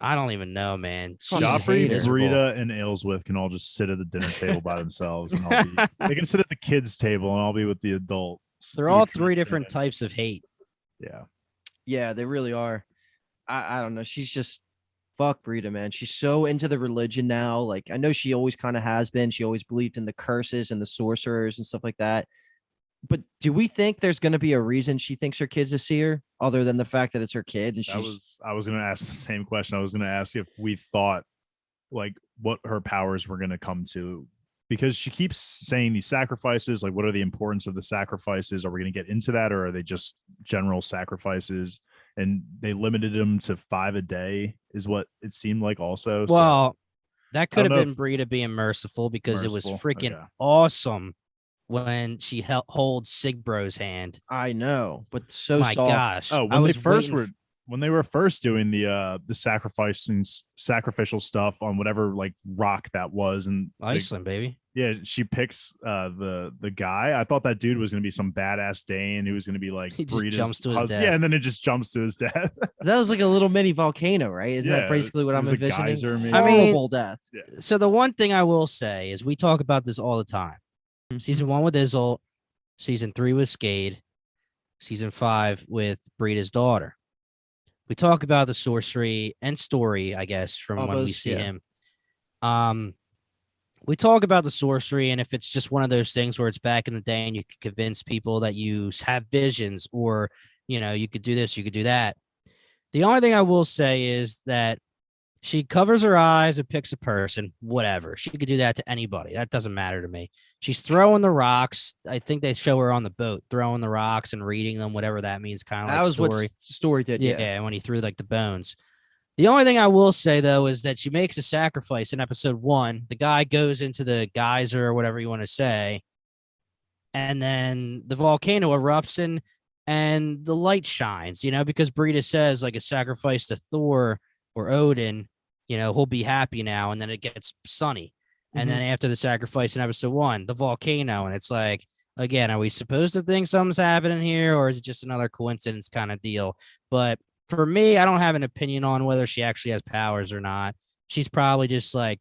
I don't even know, man. Joffrey, Brida, and Aylesworth can all just sit at the dinner table by themselves, and they can sit at the kids' table, and I'll be with the adults. They're all three different types of hate. Yeah, they really are. I don't know. She's just, fuck Brida, man. She's so into the religion now. Like, I know she always kind of has been. She always believed in the curses and the sorcerers and stuff like that. But do we think there's going to be a reason she thinks her kid's a seer, other than the fact that it's her kid? And I was going to ask the same question. I was going to ask if we thought, like, what her powers were going to come to, because she keeps saying these sacrifices. Like, what are the importance of the sacrifices? Are we going to get into that, or are they just general sacrifices? And they limited them to 5 a day, is what it seemed like. Also, well, that could have been Brida being merciful, because it was freaking awesome when she holds Sigbro's hand. I know, but so my soft. Gosh! Oh, when they were first doing the sacrificial stuff on whatever, like, rock that was, and Iceland, baby. Yeah, she picks the guy. I thought that dude was gonna be some badass Dane who was gonna be like, he just jumps to his death. Yeah, and then it just jumps to his death. That was like a little mini volcano, right? Isn't that basically what I'm envisioning? Geyser, horrible death. Yeah. So the one thing I will say is, we talk about this all the time. Season 1 with Izzle, season 3 with Skade, season 5 with Brida's daughter. We talk about the sorcery and story, I guess, from when we see him. We talk about the sorcery, and if it's just one of those things where it's back in the day and you could convince people that you have visions, or, you know, you could do this, you could do that. The only thing I will say is that she covers her eyes and picks a person, whatever. She could do that to anybody. That doesn't matter to me. She's throwing the rocks. I think they show her on the boat throwing the rocks and reading them, whatever that means. Kind of like that was story. what story did. Yeah, when he threw, like, the bones. The only thing I will say, though, is that she makes a sacrifice in episode 1. The guy goes into the geyser, or whatever you want to say, and then the volcano erupts and the light shines, you know, because Brida says, like, a sacrifice to Thor or Odin, you know, he'll be happy now, and then it gets sunny. And then after the sacrifice in episode 1, the volcano, and it's like, again, are we supposed to think something's happening here, or is it just another coincidence kind of deal? But for me, I don't have an opinion on whether she actually has powers or not. She's probably just, like,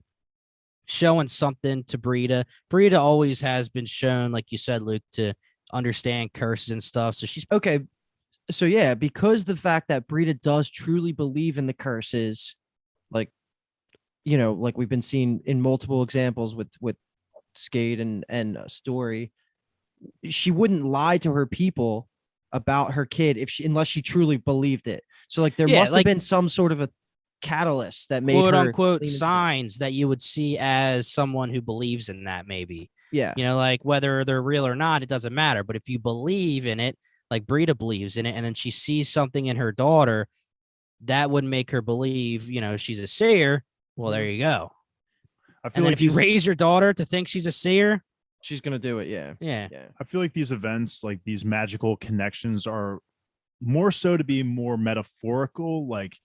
showing something to Brida. Brida always has been shown, like you said, Luke, to understand curses and stuff. So she's okay. So yeah, because the fact that Brida does truly believe in the curses, like, like we've been seeing in multiple examples with Skate and Story, she wouldn't lie to her people about her kid unless she truly believed it. So like there must have been some sort of a catalyst that made quote her unquote signs that you would see as someone who believes in that, maybe. Yeah. Like whether they're real or not, it doesn't matter. But if you believe in it, like Brida believes in it, and then she sees something in her daughter that would make her believe, she's a seer. Well, there you go. And then if you raise your daughter to think she's a seer, she's gonna do it. Yeah. I feel like these events, like these magical connections, are more so to be more metaphorical. Like,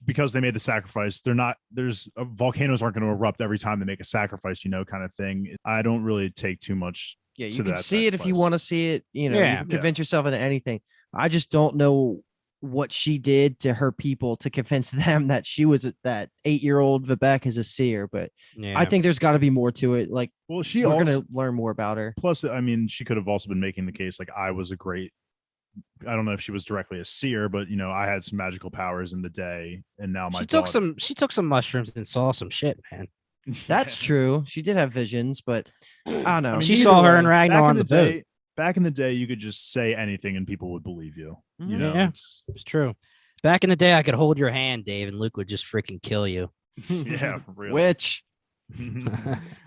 because they made the sacrifice, volcanoes aren't going to erupt every time they make a sacrifice, kind of thing. I don't really take too much. Yeah, you can see it if you want to see it. You can convince yourself into anything. I just don't know what she did to her people to convince them that she was that 8-year-old Vivek is a seer. But I think there's got to be more to it. Like, we're going to learn more about her. Plus, I mean, she could have also been making the case like I don't know if she was directly a seer, but I had some magical powers in the day, and now she took some mushrooms and saw some shit, man. That's true. She did have visions, but I don't know. She saw her and Ragnar on the boat. Back in the day, you could just say anything and people would believe you. Yeah, it's true. Back in the day, I could hold your hand, Dave, and Luke would just freaking kill you. Yeah, really. Which,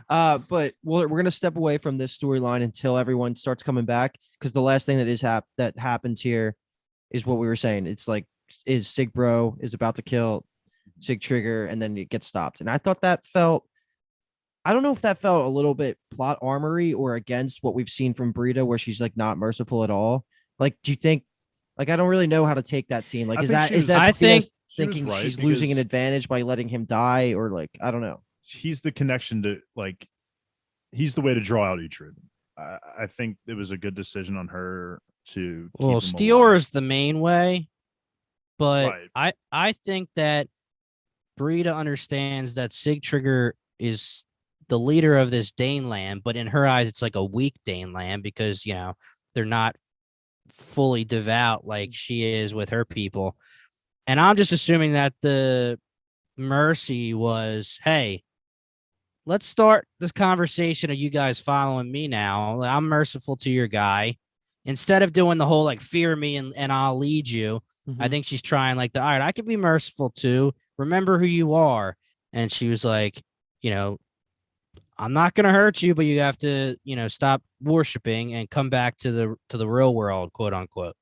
but we're gonna step away from this storyline until everyone starts coming back, because the last thing that happens here is what we were saying. It's like Sig Bro is about to kill Sig Trigger, and then it gets stopped. And I thought that felt. I don't know if that felt a little bit plot armory or against what we've seen from Brida, where she's like not merciful at all. Like, do you think? Like, I don't really know how to take that scene. Like, I think thinking she's losing an advantage by letting him die, or like, I don't know. He's the connection to, like, he's the way to draw out Uhtred. I think it was a good decision on her to. Well, Steor is the main way, but I think that Brida understands that Sig Trigger is the leader of this Daneland, but in her eyes, it's like a weak Daneland because, they're not fully devout like she is with her people. And I'm just assuming that the mercy was, hey, let's start this conversation of you guys following me now. I'm merciful to your guy. Instead of doing the whole like fear me and I'll lead you, I think she's trying like all right, I can be merciful too. Remember who you are. And she was like, I'm not going to hurt you, but you have to, stop worshiping and come back to the real world, quote unquote.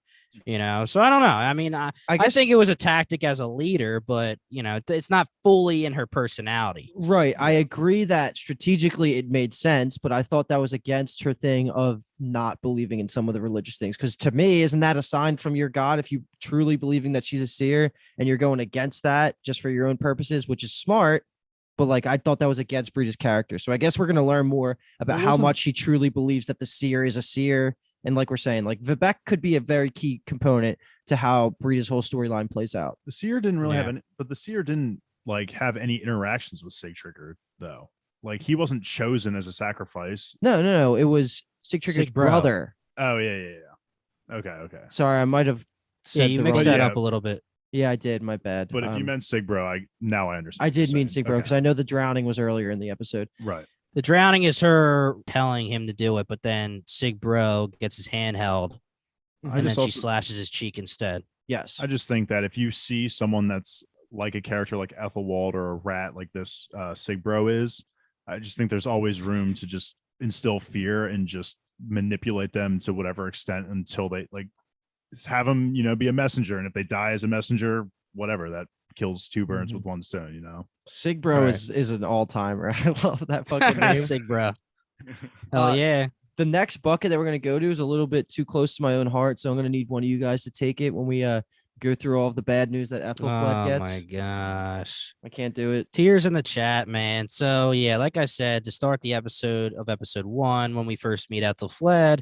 So I don't know. I mean, I think it was a tactic as a leader, but it's not fully in her personality. Right. I agree that strategically it made sense, but I thought that was against her thing of not believing in some of the religious things. Because to me, isn't that a sign from your God if you truly believing that she's a seer and you're going against that just for your own purposes, which is smart. But like, I thought that was against Brida's character. So I guess we're going to learn more about how much she truly believes that the seer is a seer. And like we're saying, like Vivek could be a very key component to how Brida's whole storyline plays out. The seer didn't really have any, but the seer didn't like have any interactions with Sig Trigger though. Like he wasn't chosen as a sacrifice. No. It was Sig Trigger's brother. Oh yeah. Okay. Sorry, I might have said you mixed that up a little bit. Yeah, I did. My bad. But if you meant Sig Bro, I understand. I did mean Sig Bro because I know the drowning was earlier in the episode. Right. The drowning is her telling him to do it, but then Sig Bro gets his hand held, and then she slashes his cheek instead. Yes. I just think that if you see someone that's like a character like Aethelflaed or a rat like this Sig Bro is, I just think there's always room to just instill fear and just manipulate them to whatever extent until they like have them, be a messenger. And if they die as a messenger, whatever, that kills two birds with one stone, Sig Bro is an all-timer. I love that fucking name. Sig Bro. Oh yeah. The next bucket that we're going to go to is a little bit too close to my own heart, so I'm going to need one of you guys to take it when we go through all of the bad news that Aethelflaed gets. Oh my gosh. I can't do it. Tears in the chat, man. So yeah, like I said, to start the episode 1, when we first meet Aethelflaed,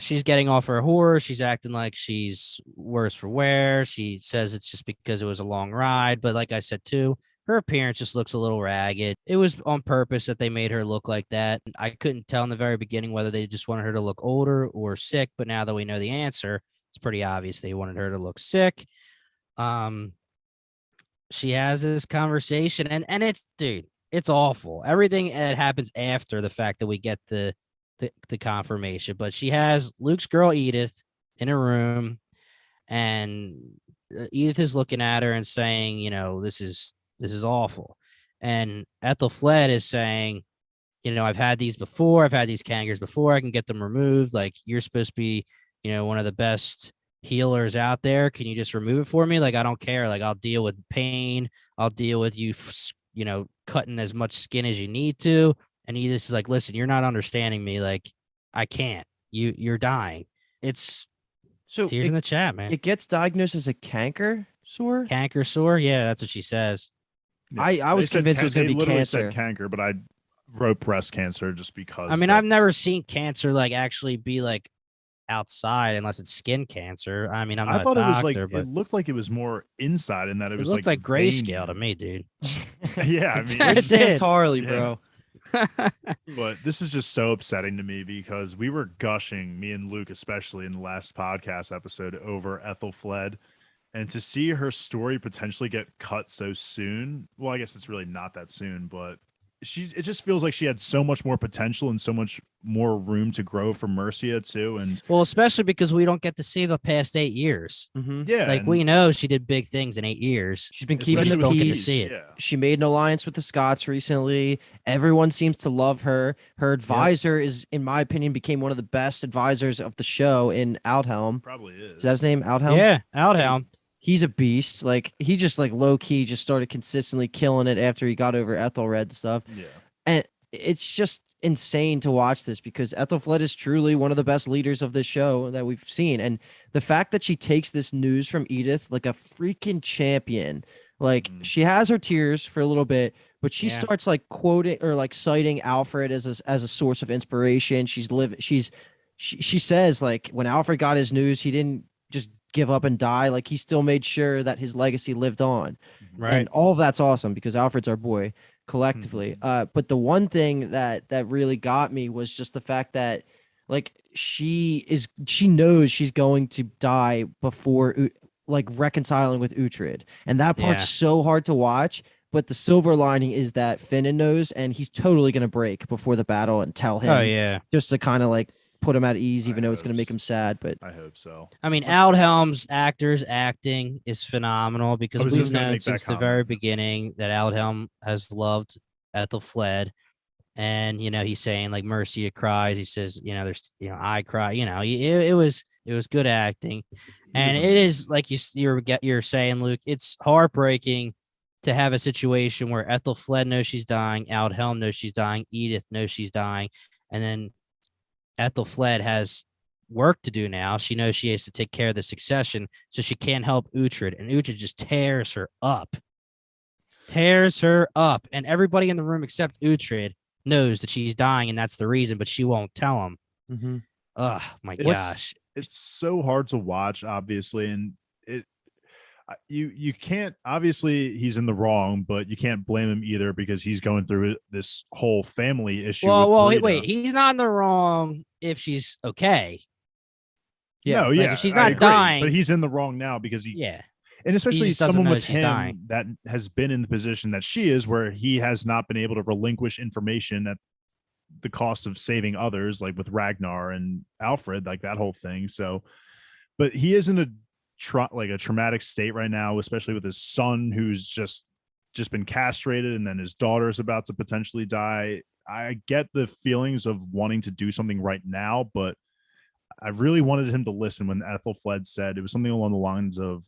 she's getting off her horse. She's acting like she's worse for wear. She says it's just because it was a long ride. But like I said, too, her appearance just looks a little ragged. It was on purpose that they made her look like that. I couldn't tell in the very beginning whether they just wanted her to look older or sick. But now that we know the answer, it's pretty obvious they wanted her to look sick. she has this conversation, and it's, dude, it's awful. Everything that happens after the fact that we get the confirmation, but she has Luke's girl Edith in a room, and Edith is looking at her and saying, this is awful, and Aethelflaed is saying, I've had these before. I've had these cangers before. I can get them removed. Like, you're supposed to be, one of the best healers out there. Can you just remove it for me? Like, I don't care. Like, I'll deal with pain. I'll deal with you, cutting as much skin as you need to. And Edith is like, listen, you're not understanding me. Like, I can't. You're dying. It's tears in the chat, man. It gets diagnosed as a canker sore. Canker sore. Yeah, that's what she says. Yeah. I was convinced it was going to be cancer. Said canker, but I wrote breast cancer just because. I mean, I've never seen cancer like actually be like outside unless it's skin cancer. I mean, I thought a doctor, it was like, it looked like it was more inside, and that it was looked like grayscale to me, dude. Yeah, I mean, it's Sam Tarley, bro. But this is just so upsetting to me because we were gushing, me and Luke especially, in the last podcast episode over Aethelflaed, and to see her story potentially get cut so soon. Well, I guess it's really not that soon, but it just feels like she had so much more potential and so much more room to grow from Mercia too. And well, especially because we don't get to see the past 8 years. Mm-hmm. Yeah, like we know she did big things in 8 years. She's been keeping the peace. See it. Yeah. She made an alliance with the Scots recently. Everyone seems to love her. Her advisor is, in my opinion, became one of the best advisors of the show in Aldhelm. Probably is. Is that his name? Aldhelm? Yeah, Aldhelm. He's a beast. Like, he just like low key just started consistently killing it after he got over Aethelred and stuff. Yeah. And it's just insane to watch this because Aethelflaed is truly one of the best leaders of this show that we've seen. And the fact that she takes this news from Edith like a freaking champion, like she has her tears for a little bit, but she starts like quoting or like citing Alfred as a source of inspiration. She says like when Alfred got his news, he didn't just give up and die. Like, he still made sure that his legacy lived on. Right. And all of that's awesome because Alfred's our boy collectively. But the one thing that really got me was just the fact that like she knows she's going to die before like reconciling with Uhtred. And that part's so hard to watch. But the silver lining is that Finnan knows, and he's totally going to break before the battle and tell him. Oh, yeah. Just to kind of like put him at ease, even though it's going to make him sad. But I hope so. I mean, Aldhelm's acting is phenomenal because we've known since the very beginning that Aldhelm has loved Aethelflaed. And, he's saying like Mercia cries. He says, there's, I cry, it was good acting. And it is like you're saying, Luke, it's heartbreaking to have a situation where Aethelflaed knows she's dying. Aldhelm knows she's dying. Edith knows she's dying. And then Aethelflaed has work to do now. She knows she has to take care of the succession, so she can't help Uhtred, and Uhtred just tears her up. And everybody in the room except Uhtred knows that she's dying, and that's the reason, but she won't tell him. Mm-hmm. Oh, my gosh. It's so hard to watch, obviously, and you can't, obviously he's in the wrong, but you can't blame him either because he's going through this whole family issue. Well, wait, he's not in the wrong if she's okay. Yeah, no, if she's not dying, but he's in the wrong now because and especially someone with him that has been in the position that she is, where he has not been able to relinquish information at the cost of saving others, like with Ragnar and Alfred, like that whole thing. So, but he is in a traumatic state right now, especially with his son who's just been castrated, and then his daughter's about to potentially die. I get the feelings of wanting to do something right now, but I really wanted him to listen when Aethelflaed said it was something along the lines of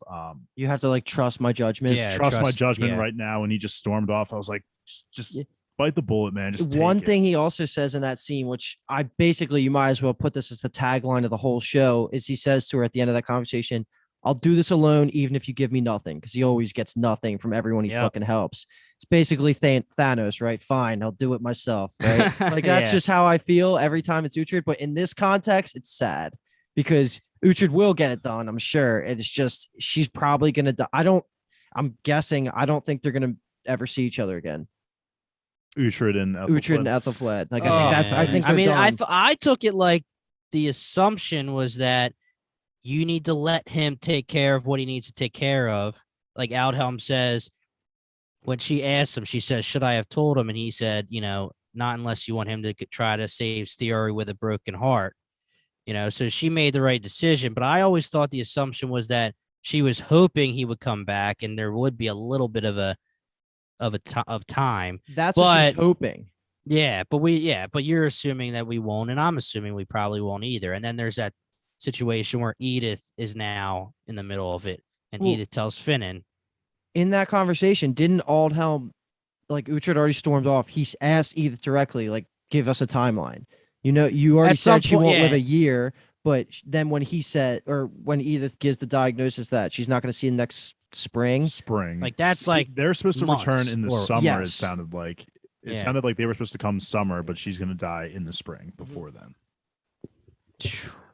you have to like trust my judgment. Trust my judgment right now. And he just stormed off. I was like, just bite the bullet, man. Just one thing he also says in that scene, which you might as well put this as the tagline of the whole show, is he says to her at the end of that conversation, I'll do this alone, even if you give me nothing, because he always gets nothing from everyone he fucking helps. It's basically Thanos, right? Fine, I'll do it myself, right? Like, that's just how I feel every time it's Uhtred. But in this context, it's sad because Uhtred will get it done, I'm sure. And it's just, she's probably going to die. I don't think they're going to ever see each other again. Uhtred and Aethelflaed. Like, I took it like the assumption was that you need to let him take care of what he needs to take care of. Like Aldhelm says, when she asked him, she says, "Should I have told him?" And he said, not unless you want him to try to save Theory with a broken heart. So she made the right decision. But I always thought the assumption was that she was hoping he would come back, and there would be a little bit of time. That's what she's hoping. Yeah, but you're assuming that we won't, and I'm assuming we probably won't either. And then there's that situation where Edith is now in the middle of it, and Edith tells Finan. In that conversation, didn't Aldhelm, like Uhtred already stormed off, he asked Edith directly, like, give us a timeline. You already said she won't live a year, but then when he said, or when Edith gives the diagnosis that she's not going to see the next spring. Like, that's like they're supposed to return in the summer. Yes. It sounded like. It sounded like they were supposed to come summer, but she's going to die in the spring before then.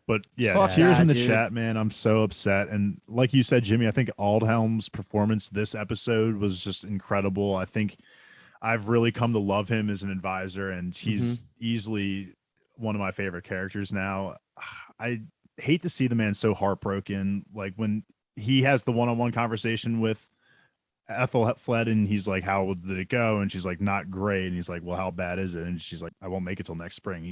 But tears in the chat, man. I'm so upset. And like you said, Jimmy, I think Aldhelm's performance this episode was just incredible. I think I've really come to love him as an advisor, and he's easily one of my favorite characters now. I hate to see the man so heartbroken. Like when he has the one-on-one conversation with Aethelflaed, and he's like, "How did it go?" And she's like, "Not great." And he's like, "Well, how bad is it?" And she's like, "I won't make it till next spring."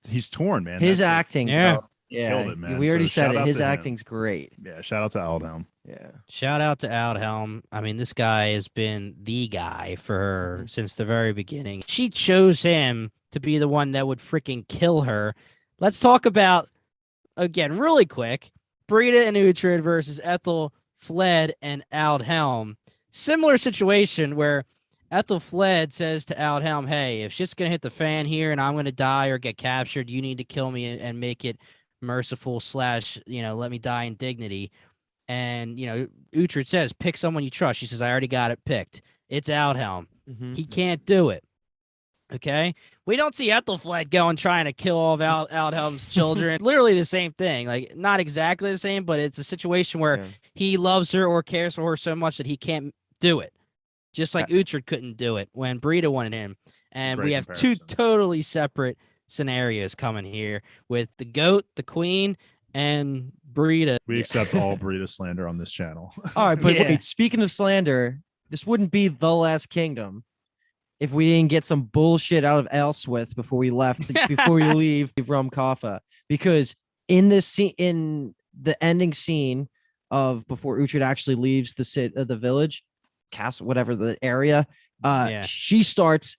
He's torn, man. His acting, killed it, man. We already said it. His acting's great. Yeah, shout out to Aldhelm. Yeah, shout out to Aldhelm. I mean, this guy has been the guy for her since the very beginning. She chose him to be the one that would freaking kill her. Let's talk about, again, really quick, Brida and Uhtred versus Aethelflaed and Aldhelm. Similar situation where Aethelflaed says to Aldhelm, "Hey, if shit's going to hit the fan here and I'm going to die or get captured, you need to kill me and make it merciful / let me die in dignity." And, Uhtred says, "Pick someone you trust." She says, "I already got it picked. It's Aldhelm." He can't do it. Okay? We don't see Aethelflaed going trying to kill all of Aldhelm's children. Literally the same thing. Like, not exactly the same, but it's a situation where he loves her or cares for her so much that he can't do it. Just like Uhtred couldn't do it when Brida wanted him. And we have two totally separate scenarios coming here with the GOAT, the Queen, and Brida. We accept all Brida slander on this channel. All right, but wait, speaking of slander, this wouldn't be The Last Kingdom if we didn't get some bullshit out of Elswith before we leave Rumcofa. Because in this scene, in the ending scene of before Uhtred actually leaves the village, castle, whatever the area, she starts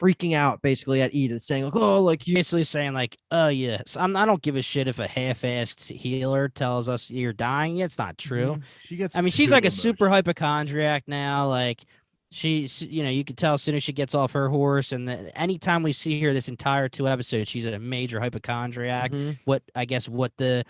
freaking out basically at Edith, saying like, "Oh, like you," basically saying like, "Oh yes, I don't give a shit if a half-assed healer tells us you're dying." It's not true. She's like a super hypochondriac now. Like she's, you can tell as soon as she gets off her horse, and anytime we see her this entire 2 episodes, she's a major hypochondriac. What the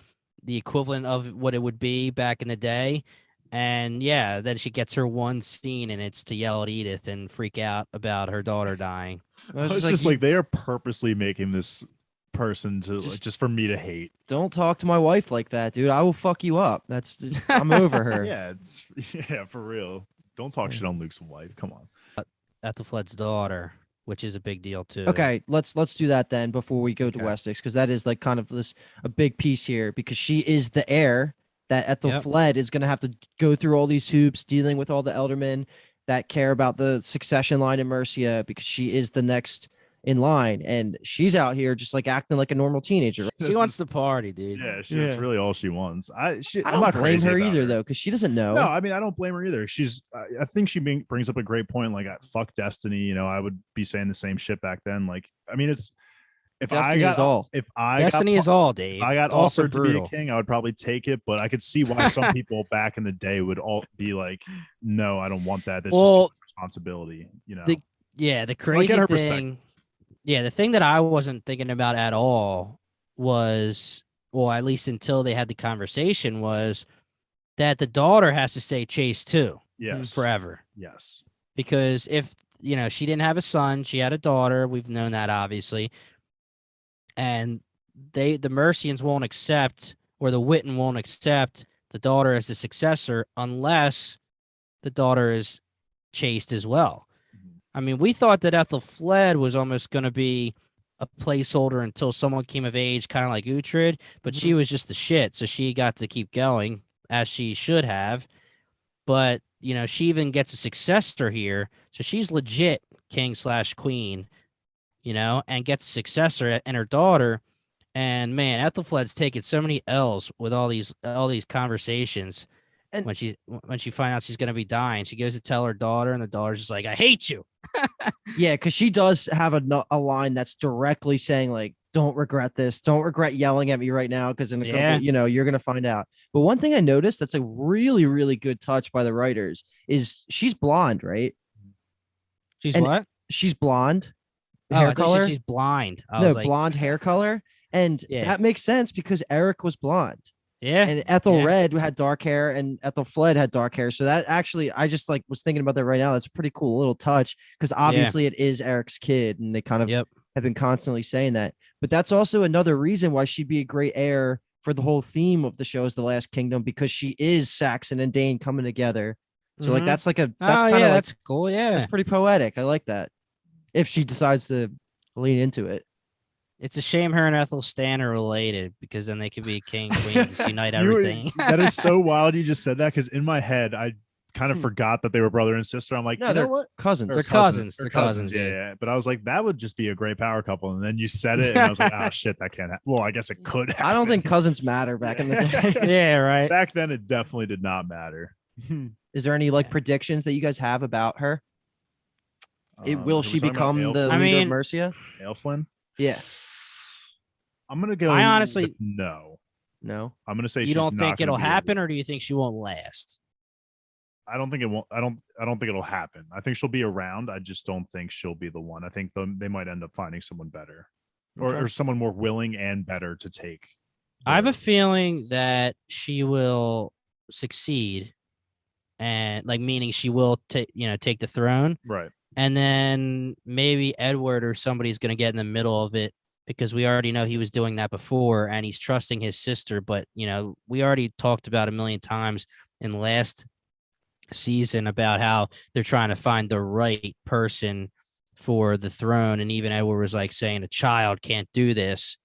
equivalent of what it would be back in the day. And then she gets her one scene, and it's to yell at Edith and freak out about her daughter dying. It's just like they are purposely making this person to just for me to hate. Don't talk to my wife like that, dude. I will fuck you up. I'm over her. Yeah, for real. Don't talk shit on Luke's wife. Come on. Aethelflaed's daughter, which is a big deal too. Okay, let's do that then before we go to Wessex, because that is like kind of a big piece here, because she is the heir. That Aethelflaed is going to have to go through all these hoops, dealing with all the eldermen that care about the succession line in Mercia, because she is the next in line, and she's out here just like acting like a normal teenager. Right? She wants to party, dude. Yeah, that's really all she wants. I don't blame her either, though, because she doesn't know. No, I mean, I don't blame her either. I think she brings up a great point. Like, fuck Destiny. I would be saying the same shit back then. Like, I mean, it's. Destiny is all, Dave. I got also offered to be a king, I would probably take it, but I could see why some people back in the day would all be like, "No, I don't want that. This is responsibility." The crazy thing. Yeah, the thing that I wasn't thinking about at all was, well, at least until they had the conversation, was that the daughter has to stay chaste too. Yes. Forever. Yes. Because if she didn't have a son, she had a daughter. We've known that, obviously. And the Mercians won't accept, or the Witten won't accept, the daughter as the successor unless the daughter is chaste as well. I mean, we thought that Aethelflaed was almost going to be a placeholder until someone came of age, kind of like Uhtred, but she was just the shit, so she got to keep going, as she should have. But she even gets a successor here. So she's legit king/queen, and gets a successor and her daughter. And man, Aethelflaed's taken so many L's with all these conversations. And when she finds out she's gonna be dying, she goes to tell her daughter, and the daughter's just like, "I hate you." yeah, because she does have a line that's directly saying like, "Don't regret this. Don't regret yelling at me right now, because in a couple, you're gonna find out." But one thing I noticed that's a really, really good touch by the writers is she's blonde, right? She's And what? She's blonde. Hair color. She's blind. No, blonde hair color, and that makes sense because Eric was blonde. Yeah. And Aethelred had dark hair and Aethelflaed had dark hair. So that actually, I just like was thinking about that right now. That's a pretty cool little touch because obviously it is Eric's kid and they kind of have been constantly saying that. But that's also another reason why she'd be a great heir for the whole theme of the show is The Last Kingdom, because she is Saxon and Dane coming together. So like that's kind of that's cool. Yeah. That's pretty poetic. I like that. If she decides to lean into it. It's a shame her and Aethelstan are related because then they could be king, queen, just unite everything. That is so wild you just said that because in my head, I kind of forgot that they were brother and sister. I'm like, no, they're what? Cousins. They're cousins. They're cousins. Yeah. But I was like, that would just be a great power couple. And then you said it, and I was like, ah, shit, that can't happen. Well, I guess it could happen. I don't think cousins matter back in the day. Yeah, right. Back then, it definitely did not matter. Is there any predictions that you guys have about her? Will she become the leader of Mercia? Aethelflaed? Yeah. I'm gonna go. I honestly no. I'm gonna say you don't think it'll happen, or do you think she won't last? I don't think it won't. I don't think it'll happen. I think she'll be around. I just don't think she'll be the one. I think they might end up finding someone better, or someone more willing and better to take. I have a feeling that she will succeed, and meaning she will take the throne, right? And then maybe Edward or somebody's going to get in the middle of it because we already know he was doing that before and he's trusting his sister. But, we already talked about a million times in last season about how they're trying to find the right person for the throne. And even Edward was saying a child can't do this.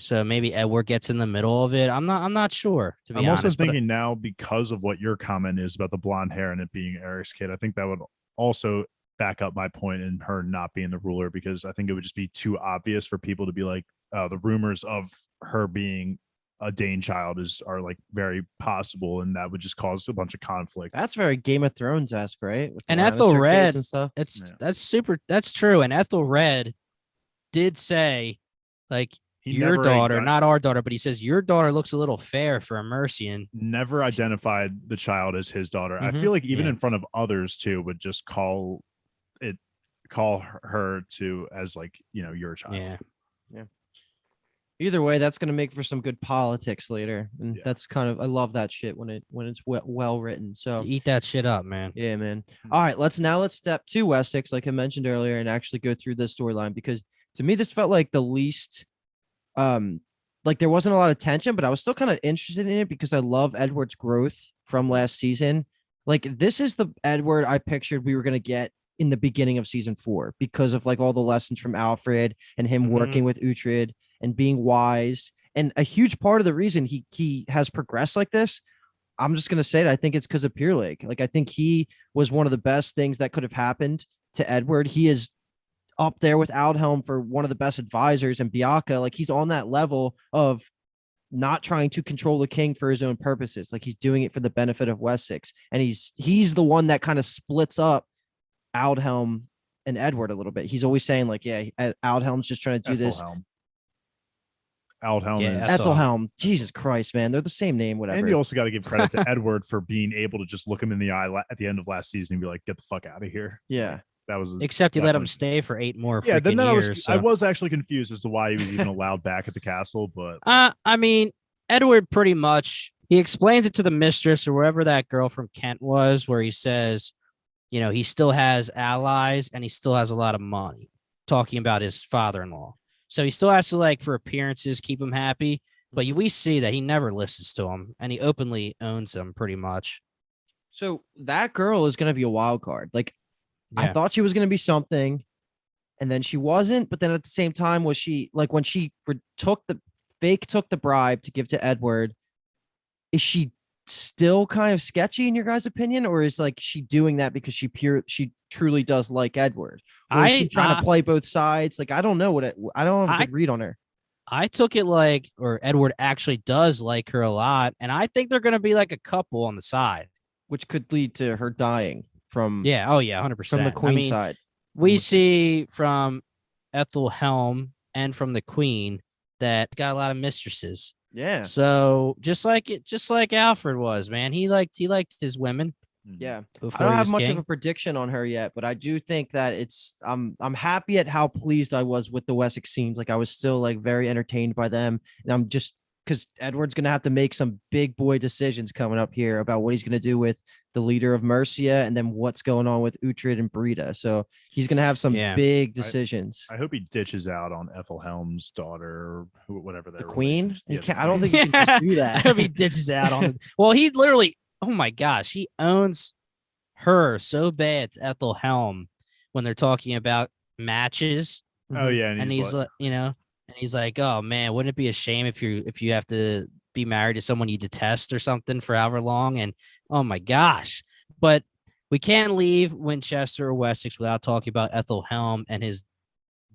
So maybe Edward gets in the middle of it. I'm not sure, to be honest. I'm also thinking now, because of what your comment is about the blonde hair and it being Eric's kid, I think that would also back up my point in her not being the ruler, because I think it would just be too obvious for people to be like, the rumors of her being a Dane child are very possible, and that would just cause a bunch of conflict. That's very Game of Thrones-esque, right? And Aethelred and stuff. That's true. And Aethelred did say, your daughter, not our daughter, but he says your daughter looks a little fair for a Mercian. Never identified the child as his daughter. I feel like even in front of others too would just call her to as your child. Yeah. Either way, that's going to make for some good politics later, and that's I love that shit when it's well written. So eat that shit up, man. Yeah, man. All right, let's step to Wessex, like I mentioned earlier, and actually go through the storyline, because to me this felt like the least, there wasn't a lot of tension, but I was still kind of interested in it because I love Edward's growth from last season. This is the Edward I pictured we were going to get in the beginning of season 4 because of all the lessons from Alfred and him working with Uhtred and being wise. And a huge part of the reason he has progressed like this, I'm just going to say it, I think it's because of Pure Lake. I think he was one of the best things that could have happened to Edward. He is up there with Aldhelm for one of the best advisors, and Bianca, he's on that level of not trying to control the king for his own purposes. He's doing it for the benefit of Wessex. And he's the one that kind of splits up Aldhelm and Edward a little bit. He's always saying Aldhelm's just trying to do this. Aethelhelm. Jesus Christ, man. They're the same name, whatever. And you also got to give credit to Edward for being able to just look him in the eye at the end of last season and be like, get the fuck out of here. Yeah. That was except he let him stay for 8 more then years. I was actually confused as to why he was even allowed back at the castle, but I mean, Edward pretty much, he explains it to the mistress or wherever that girl from Kent was, where he says, he still has allies and he still has a lot of money, talking about his father-in-law. So he still has to, for appearances, keep him happy. But we see that he never listens to him, and he openly owns him pretty much. So that girl is going to be a wild card. I thought she was going to be something, and then she wasn't. But then at the same time, was she, when she took the bribe to give to Edward, is she still kind of sketchy in your guys' opinion, or is like she doing that because she truly does like Edward? Or is she trying to play both sides? Like, I don't know I don't have a good read on her. I took it like, or Edward actually does like her a lot, and I think they're gonna be like a couple on the side, which could lead to her dying from 100% from the queen side. We see from Aethelhelm and from the queen that got a lot of mistresses. Yeah. So just like Alfred was, man, he liked his women. Yeah. I don't have much of a prediction on her yet, but I do think that I'm happy at how pleased I was with the Wessex scenes. Like I was still like very entertained by them, and I'm just because Edward's gonna have to make some big boy decisions coming up here about what he's gonna do with the leader of Mercia and then what's going on with Uhtred and Brida. So he's gonna have some big decisions. I hope he ditches out on Aethelhelm's daughter, or whatever. The queen? I don't think he can just do that. I hope he ditches out on. Well, he literally. Oh my gosh, he owns her so bad to Aethelhelm when they're talking about matches. Oh yeah, and he's like, and he's like, oh man, wouldn't it be a shame if you have to be married to someone you detest or something for however long? And oh my gosh, but we can't leave Winchester or Wessex without talking about Aethelhelm and his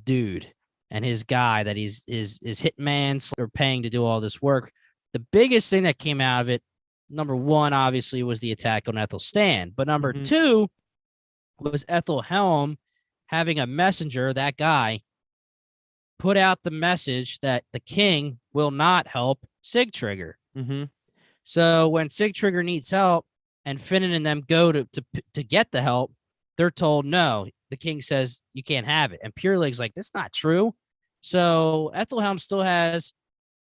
dude and his guy that he's is hitman or paying to do all this work. The biggest thing that came out of it, number one, obviously, was the attack on Aethelstan. But number two was Aethelhelm having a messenger, that guy, put out the message that the king will not help Sigtrygger. So when Sigtrygger needs help and Finan and them go to get the help, they're told no. The king says you can't have it. And Pureleg's like, that's not true. So Aethelhelm still has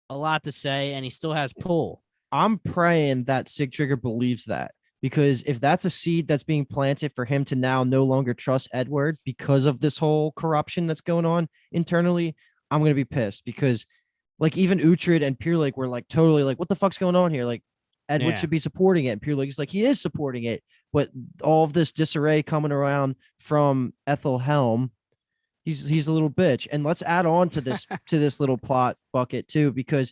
a lot to say, and he still has pull. I'm praying that Sigtrygger believes that, because if that's a seed that's being planted for him to now no longer trust Edward because of this whole corruption that's going on internally, I'm going to be pissed, because like even Uhtred and Pureleg were like totally like, what the fuck's going on here? Like Edward should be supporting it. And Pureleg's like, he is supporting it. But all of this disarray coming around from Aethelhelm, he's a little bitch. And let's add on to this little plot bucket too, because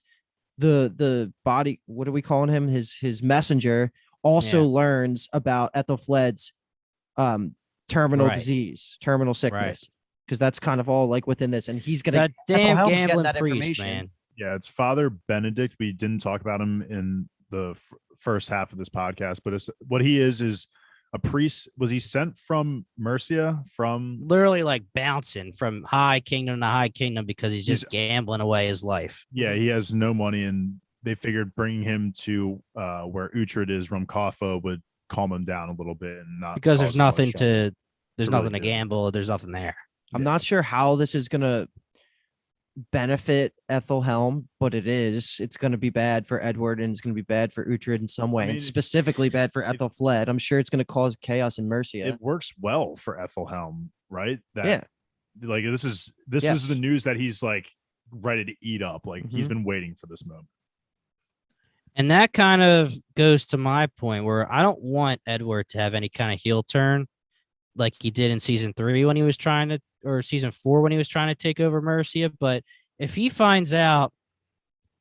the body, what are we calling him? His messenger also learns about Aethelflaed's terminal disease, terminal sickness, because that's kind of all like within this, and he's gonna damn gambling that priest, man. Yeah, it's Father Benedict. We didn't talk about him in the first half of this podcast, but what he is a priest. Was he sent from Mercia, from literally like bouncing from high kingdom to high kingdom because he's just gambling away his life? Yeah, he has no money, and they figured bringing him to where Uhtred is, Rumcofa, would calm him down a little bit, and not because there's nothing to gamble. There's nothing there. I'm not sure how this is gonna benefit Aethelhelm, but it's going to be bad for Edward, and it's going to be bad for Uhtred in some way, and specifically bad for Aethelflaed. I'm sure it's going to cause chaos in Mercia. It works well for Aethelhelm, right? Like this is the news that he's like ready to eat up. Like he's been waiting for this moment. And that kind of goes to my point where I don't want Edward to have any kind of heel turn like he did in season 3 when he was trying to, or season 4 when he was trying to take over Mercia. But if he finds out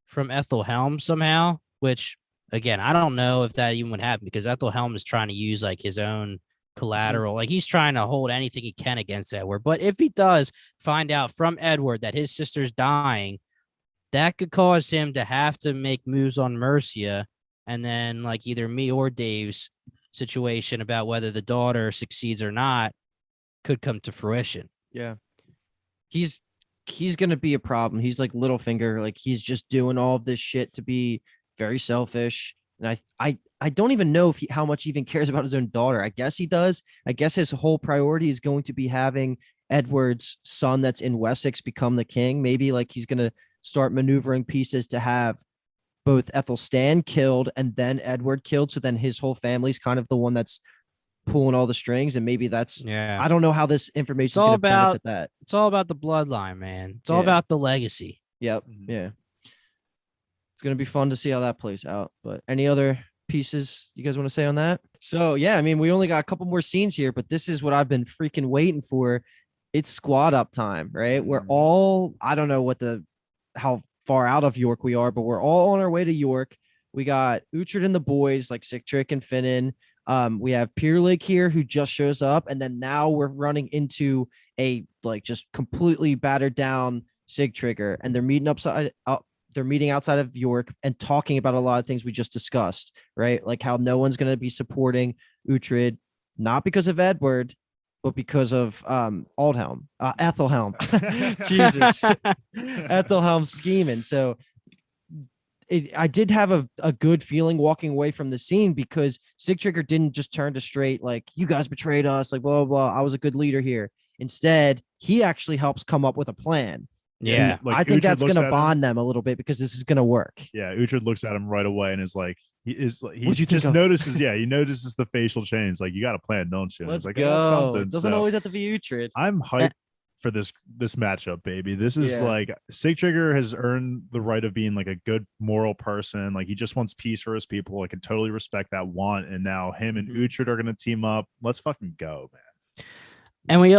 from Aethelhelm somehow, which again, I don't know if that even would happen, because Aethelhelm is trying to use like his own collateral. Like he's trying to hold anything he can against Edward. But if he does find out from Edward that his sister's dying, that could cause him to have to make moves on Mercia. And then like either me or Dave's situation about whether the daughter succeeds or not could come to fruition. Yeah. He's going to be a problem. He's like Littlefinger. Like he's just doing all of this shit to be very selfish. And I don't even know if how much he even cares about his own daughter. I guess he does. I guess his whole priority is going to be having Edward's son that's in Wessex become the king. Maybe like he's going to start maneuvering pieces to have both Aethelstan killed and then Edward killed. So then his whole family's kind of the one that's pulling all the strings. And maybe that's, I don't know how this information is going to benefit that. It's all about the bloodline, man. It's all about the legacy. Yep. Yeah. It's going to be fun to see how that plays out. But any other pieces you guys want to say on that? So, yeah, I mean, we only got a couple more scenes here, but this is what I've been freaking waiting for. It's squad up time, right? We're all, I don't know how far out of York we are, but we're all on our way to York. We got Uhtred and the boys like Sigtrick and Finnan. We have Peer Lake here who just shows up, and then now we're running into a like just completely battered down Sigtrigger, and they're meeting outside of York and talking about a lot of things we just discussed, right? Like how no one's going to be supporting Uhtred, not because of Edward, but because of Aldhelm, Ethelhelm. Jesus, Ethelhelm scheming. So I did have a good feeling walking away from the scene because Sigtrigger didn't just turn to straight like, you guys betrayed us, like blah, blah, blah. I was a good leader here. Instead, he actually helps come up with a plan. Yeah. Like, I think that's going to bond them a little bit because this is going to work. Yeah. Uhtred looks at him right away and is like, he just notices, he notices the facial change. Like, you got a plan, don't you? Let's like, go. It doesn't always have to be Uhtred. I'm hyped for this matchup, baby. This is like Sigtrigger has earned the right of being like a good moral person. Like, he just wants peace for his people. I can totally respect that want. And now him and Uhtred are going to team up. Let's fucking go, man. And we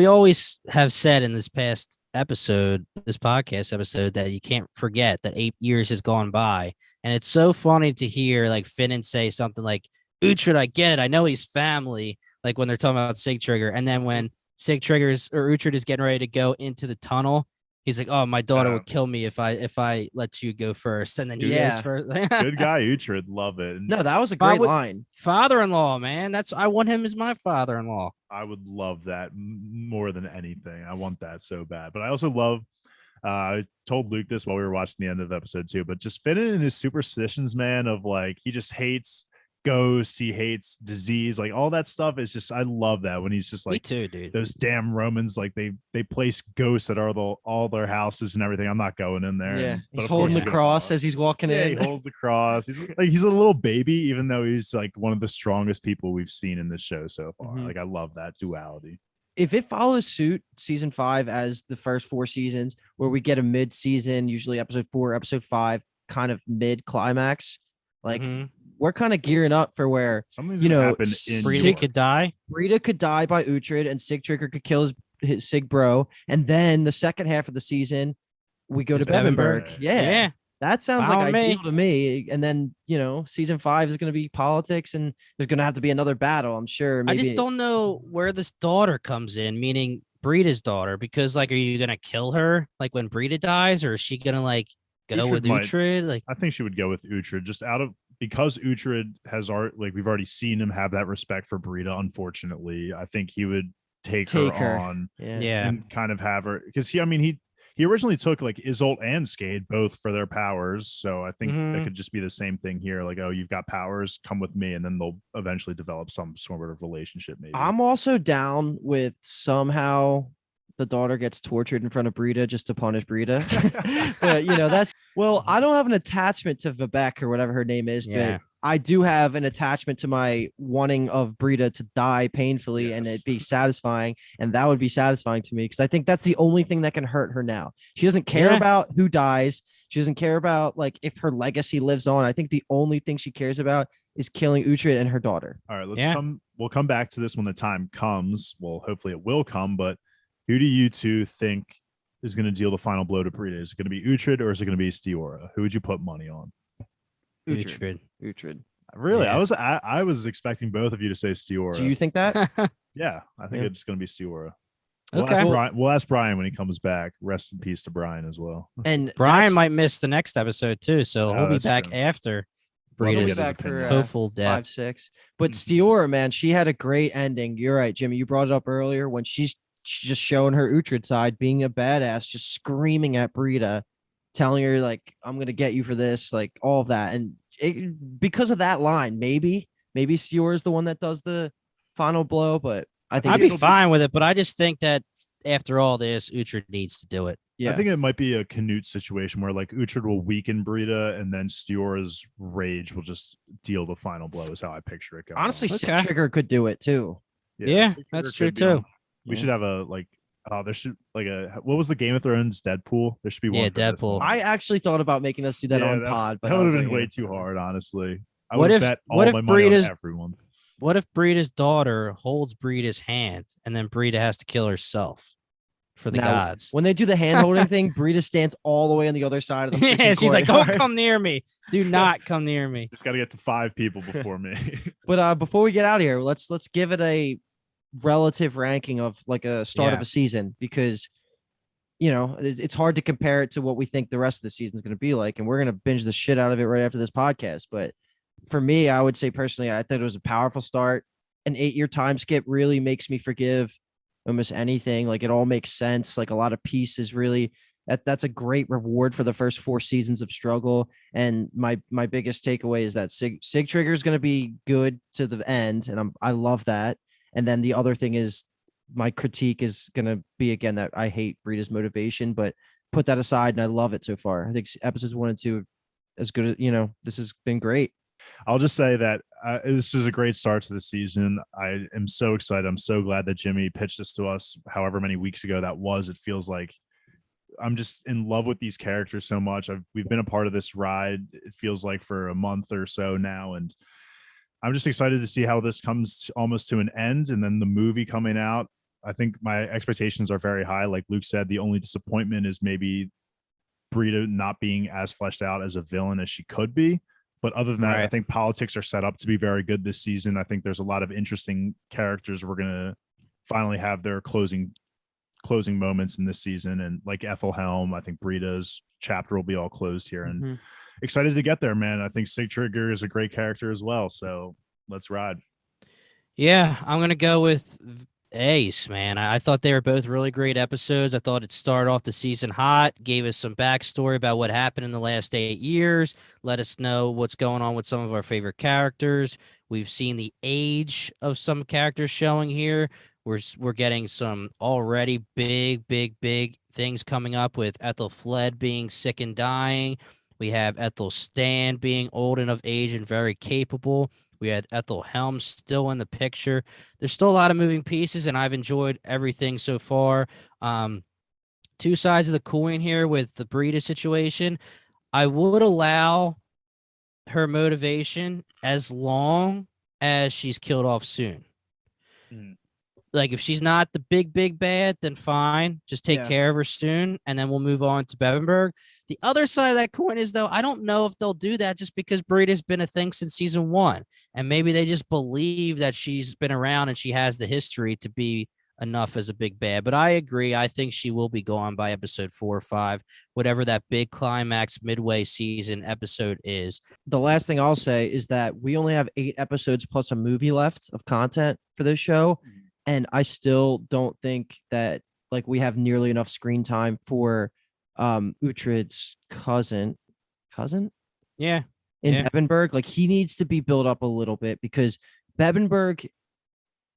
always have said in this podcast episode, that you can't forget that 8 years has gone by. And it's so funny to hear like Finnan say something like, Uhtred, I get it. I know he's family. Like when they're talking about Sigtrigger. And then when Uhtred is getting ready to go into the tunnel, he's like, "Oh, my daughter would kill me if I let you go first." And then he goes first. Good guy, Uhtred. Love it. No, that was a great line. Father-in-law, man. I want him as my father-in-law. I would love that more than anything. I want that so bad. But I also love. I told Luke this while we were watching the end of the episode too. But just Finnan and his superstitions, man, of like he just hates ghosts, he hates disease, like all that stuff is just, I love that when he's just like, me too, dude. Those damn Romans, like they place ghosts at all their houses and everything. I'm not going in there. Yeah, he's holding the cross as he's walking in. He holds the cross. He's a little baby, even though he's like one of the strongest people we've seen in this show so far. Like, I love that duality. If it follows suit, season 5 as the first 4 seasons, where we get a mid-season, usually episode 4, episode 5, kind of mid-climax, like we're kind of gearing up for where something's gonna happen. Brida could die. Brida could die by Uhtred, and Sigtrigger could kill his Sig bro, and then the second half of the season, we go to Bebbanburg. Yeah, that sounds like ideal to me. And then season 5 is going to be politics, and there's going to have to be another battle. I'm sure. I just don't know where this daughter comes in, meaning Brida's daughter, because like, are you going to kill her like when Brida dies, or is she going to like go with Uhtred? Like, I think she would go with Uhtred just because Uhtred has we've already seen him have that respect for Brida. Unfortunately, I think he would take her on, and kind of have her, because he originally took like Isolde and Skade both for their powers. So I think that could just be the same thing here. Like, oh, you've got powers, come with me, and then they'll eventually develop some sort of relationship. Maybe. I'm also down with somehow the daughter gets tortured in front of Brida just to punish Brida. But I don't have an attachment to Vivek or whatever her name is, but I do have an attachment to my wanting of Brida to die painfully and it be satisfying. And that would be satisfying to me because I think that's the only thing that can hurt her now. She doesn't care about who dies. She doesn't care about like if her legacy lives on. I think the only thing she cares about is killing Uhtred and her daughter. All right, we'll come back to this when the time comes. Well, hopefully it will come, but who do you two think is going to deal the final blow to Brida? Is it going to be Uhtred or is it going to be Stiorra? Who would you put money on? Uhtred. Really? Yeah. I was expecting both of you to say Stiorra. Do you think that? Yeah, I think it's going to be Stiorra. We'll ask Brian when he comes back. Rest in peace to Brian as well. And Brian might miss the next episode too, so he'll be back after Brida's hopeful death. 5-6. But Stiorra, man, she had a great ending. You're right, Jimmy. You brought it up earlier when she's just showing her Uhtred side, being a badass, just screaming at Brida, telling her like, "I'm gonna get you for this," like all of that. And because of that line, maybe Stiorra is the one that does the final blow. But I think I'd be fine with it. But I just think that after all this, Uhtred needs to do it. Yeah, I think it might be a Canute situation where like Uhtred will weaken Brida, and then Stiorra's rage will just deal the final blow. Is how I picture it going. Honestly, Sigtrigger could do it too. Yeah, that's true too. We should have there should what was the Game of Thrones Deadpool? There should be one. Yeah, Deadpool. I actually thought about making us do that on pod, but that would have been way too hard, honestly. What if Brida's daughter holds Brida's hand and then Brida has to kill herself? for the Now, gods. When they do the hand holding thing, Brida stands all the way on the other side of the Yeah, she's like, don't courtyard. come near me. Do not come near me. Just got to get to 5 people before me. But before we get out of here, let's give it a relative ranking of like a start of a season, because it's hard to compare it to what we think the rest of the season is going to be like, and we're going to binge the shit out of it right after this podcast. But for me, I would say personally, I thought it was a powerful start. An 8-year time skip really makes me forgive almost anything. Like, it all makes sense. Like, a lot of pieces really, that's a great reward for the first 4 seasons of struggle. And my biggest takeaway is that Sig Trigger is going to be good to the end, and I love that. And then the other thing is, my critique is going to be, again, that I hate Brida's motivation, but put that aside, and I love it so far. I think episodes 1 and 2 as good as, this has been great. I'll just say that this was a great start to the season. I am so excited. I'm so glad that Jimmy pitched this to us however many weeks ago that was. It feels like I'm just in love with these characters so much. We've been a part of this ride, it feels like, for a month or so now, and I'm just excited to see how this comes almost to an end. And then the movie coming out, I think my expectations are very high. Like Luke said, the only disappointment is maybe Brida not being as fleshed out as a villain as she could be. But other than that, I think politics are set up to be very good this season. I think there's a lot of interesting characters. We're going to finally have their closing moments in this season. And like Aethelhelm, I think Brida's chapter will be all closed here. And excited to get there, man. I think Sig Trigger is a great character as well. So let's ride. Yeah, I'm going to go with Ace, man. I thought they were both really great episodes. I thought it started off the season hot, gave us some backstory about what happened in the last 8 years, let us know what's going on with some of our favorite characters. We've seen the age of some characters showing here. We're getting some already big things coming up with Aethelflaed being sick and dying. We have Aethelstan being old and of age and very capable. We had Aethelhelm still in the picture. There's still a lot of moving pieces, and I've enjoyed everything so far. 2 sides of the coin here with the Brida situation. I would allow her motivation as long as she's killed off soon. Like, if she's not the big bad, then fine. Just take care of her soon, and then we'll move on to Bevenberg. The other side of that coin is, though, I don't know if they'll do that just because Brida's been a thing since season 1. And maybe they just believe that she's been around and she has the history to be enough as a big bad. But I agree. I think she will be gone by episode 4 or 5, whatever that big climax midway season episode is. The last thing I'll say is that we only have 8 episodes plus a movie left of content for this show. And I still don't think that, like, we have nearly enough screen time for Uhtred's cousin in Bevenberg. Like, he needs to be built up a little bit, because Bevenberg,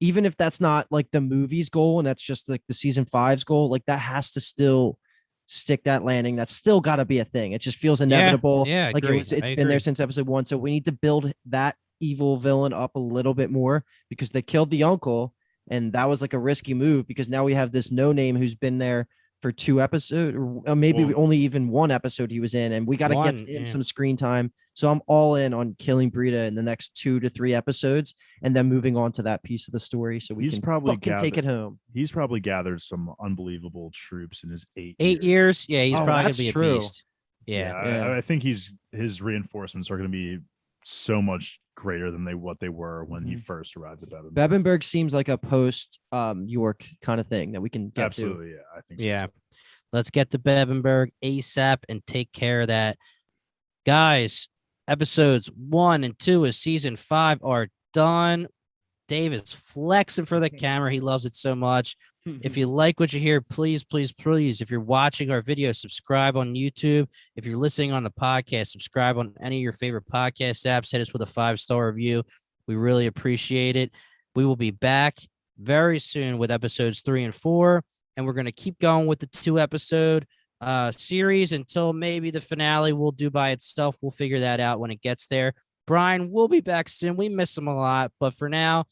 even if that's not like the movie's goal and that's just like the season 5's goal, like, that has to still stick that landing. That's still got to be a thing. It just feels inevitable. Yeah, like it's been there since episode 1. So we need to build that evil villain up a little bit more, because they killed the uncle. And that was like a risky move, because now we have this no name who's been there for 2 episodes, or maybe only even 1 episode he was in, and we got to get in some screen time. So I'm all in on killing Brida in the next 2 to 3 episodes, and then moving on to that piece of the story, so we can probably take it home. He's probably gathered some unbelievable troops in his 8 years. Yeah, he's probably gonna be a beast. Yeah. I think his reinforcements are going to be so much greater than what they were when he first arrived at Bevenberg. Bevenberg seems like a post York kind of thing that we can get to. Yeah, I think so. Yeah. Let's get to Bevenberg ASAP and take care of that. Guys, episodes 1 and 2 of season 5 are done. Dave is flexing for the camera. He loves it so much. If you like what you hear, please, if you're watching our video, subscribe on YouTube. If you're listening on the podcast, subscribe on any of your favorite podcast apps. Hit us with a 5-star review. We really appreciate it. We will be back very soon with episodes 3 and 4, and we're going to keep going with the 2-episode series until maybe the finale will do by itself. We'll figure that out when it gets there. Brian will be back soon. We miss him a lot, but for now,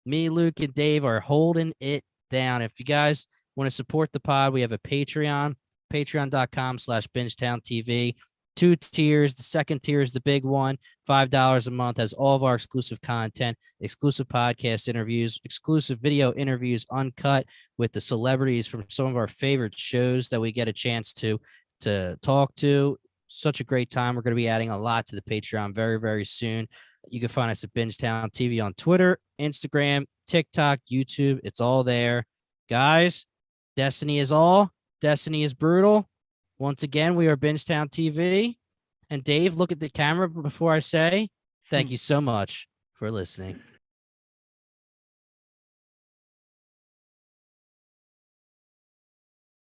me, Luke, and Dave are holding it down. If you guys want to support the pod, we have a Patreon, patreon.com/BingetownTV. 2 tiers. The second tier is the big one. $5 a month has all of our exclusive content, exclusive podcast interviews, exclusive video interviews, uncut with the celebrities from some of our favorite shows that we get a chance to talk to. Such a great time. We're going to be adding a lot to the Patreon very, very soon. You can find us at Bingetown TV on Twitter, Instagram, TikTok, YouTube. It's all there. Guys, Destiny is all. Destiny is brutal. Once again, we are Bingetown TV. And Dave, look at the camera before I say thank you so much for listening.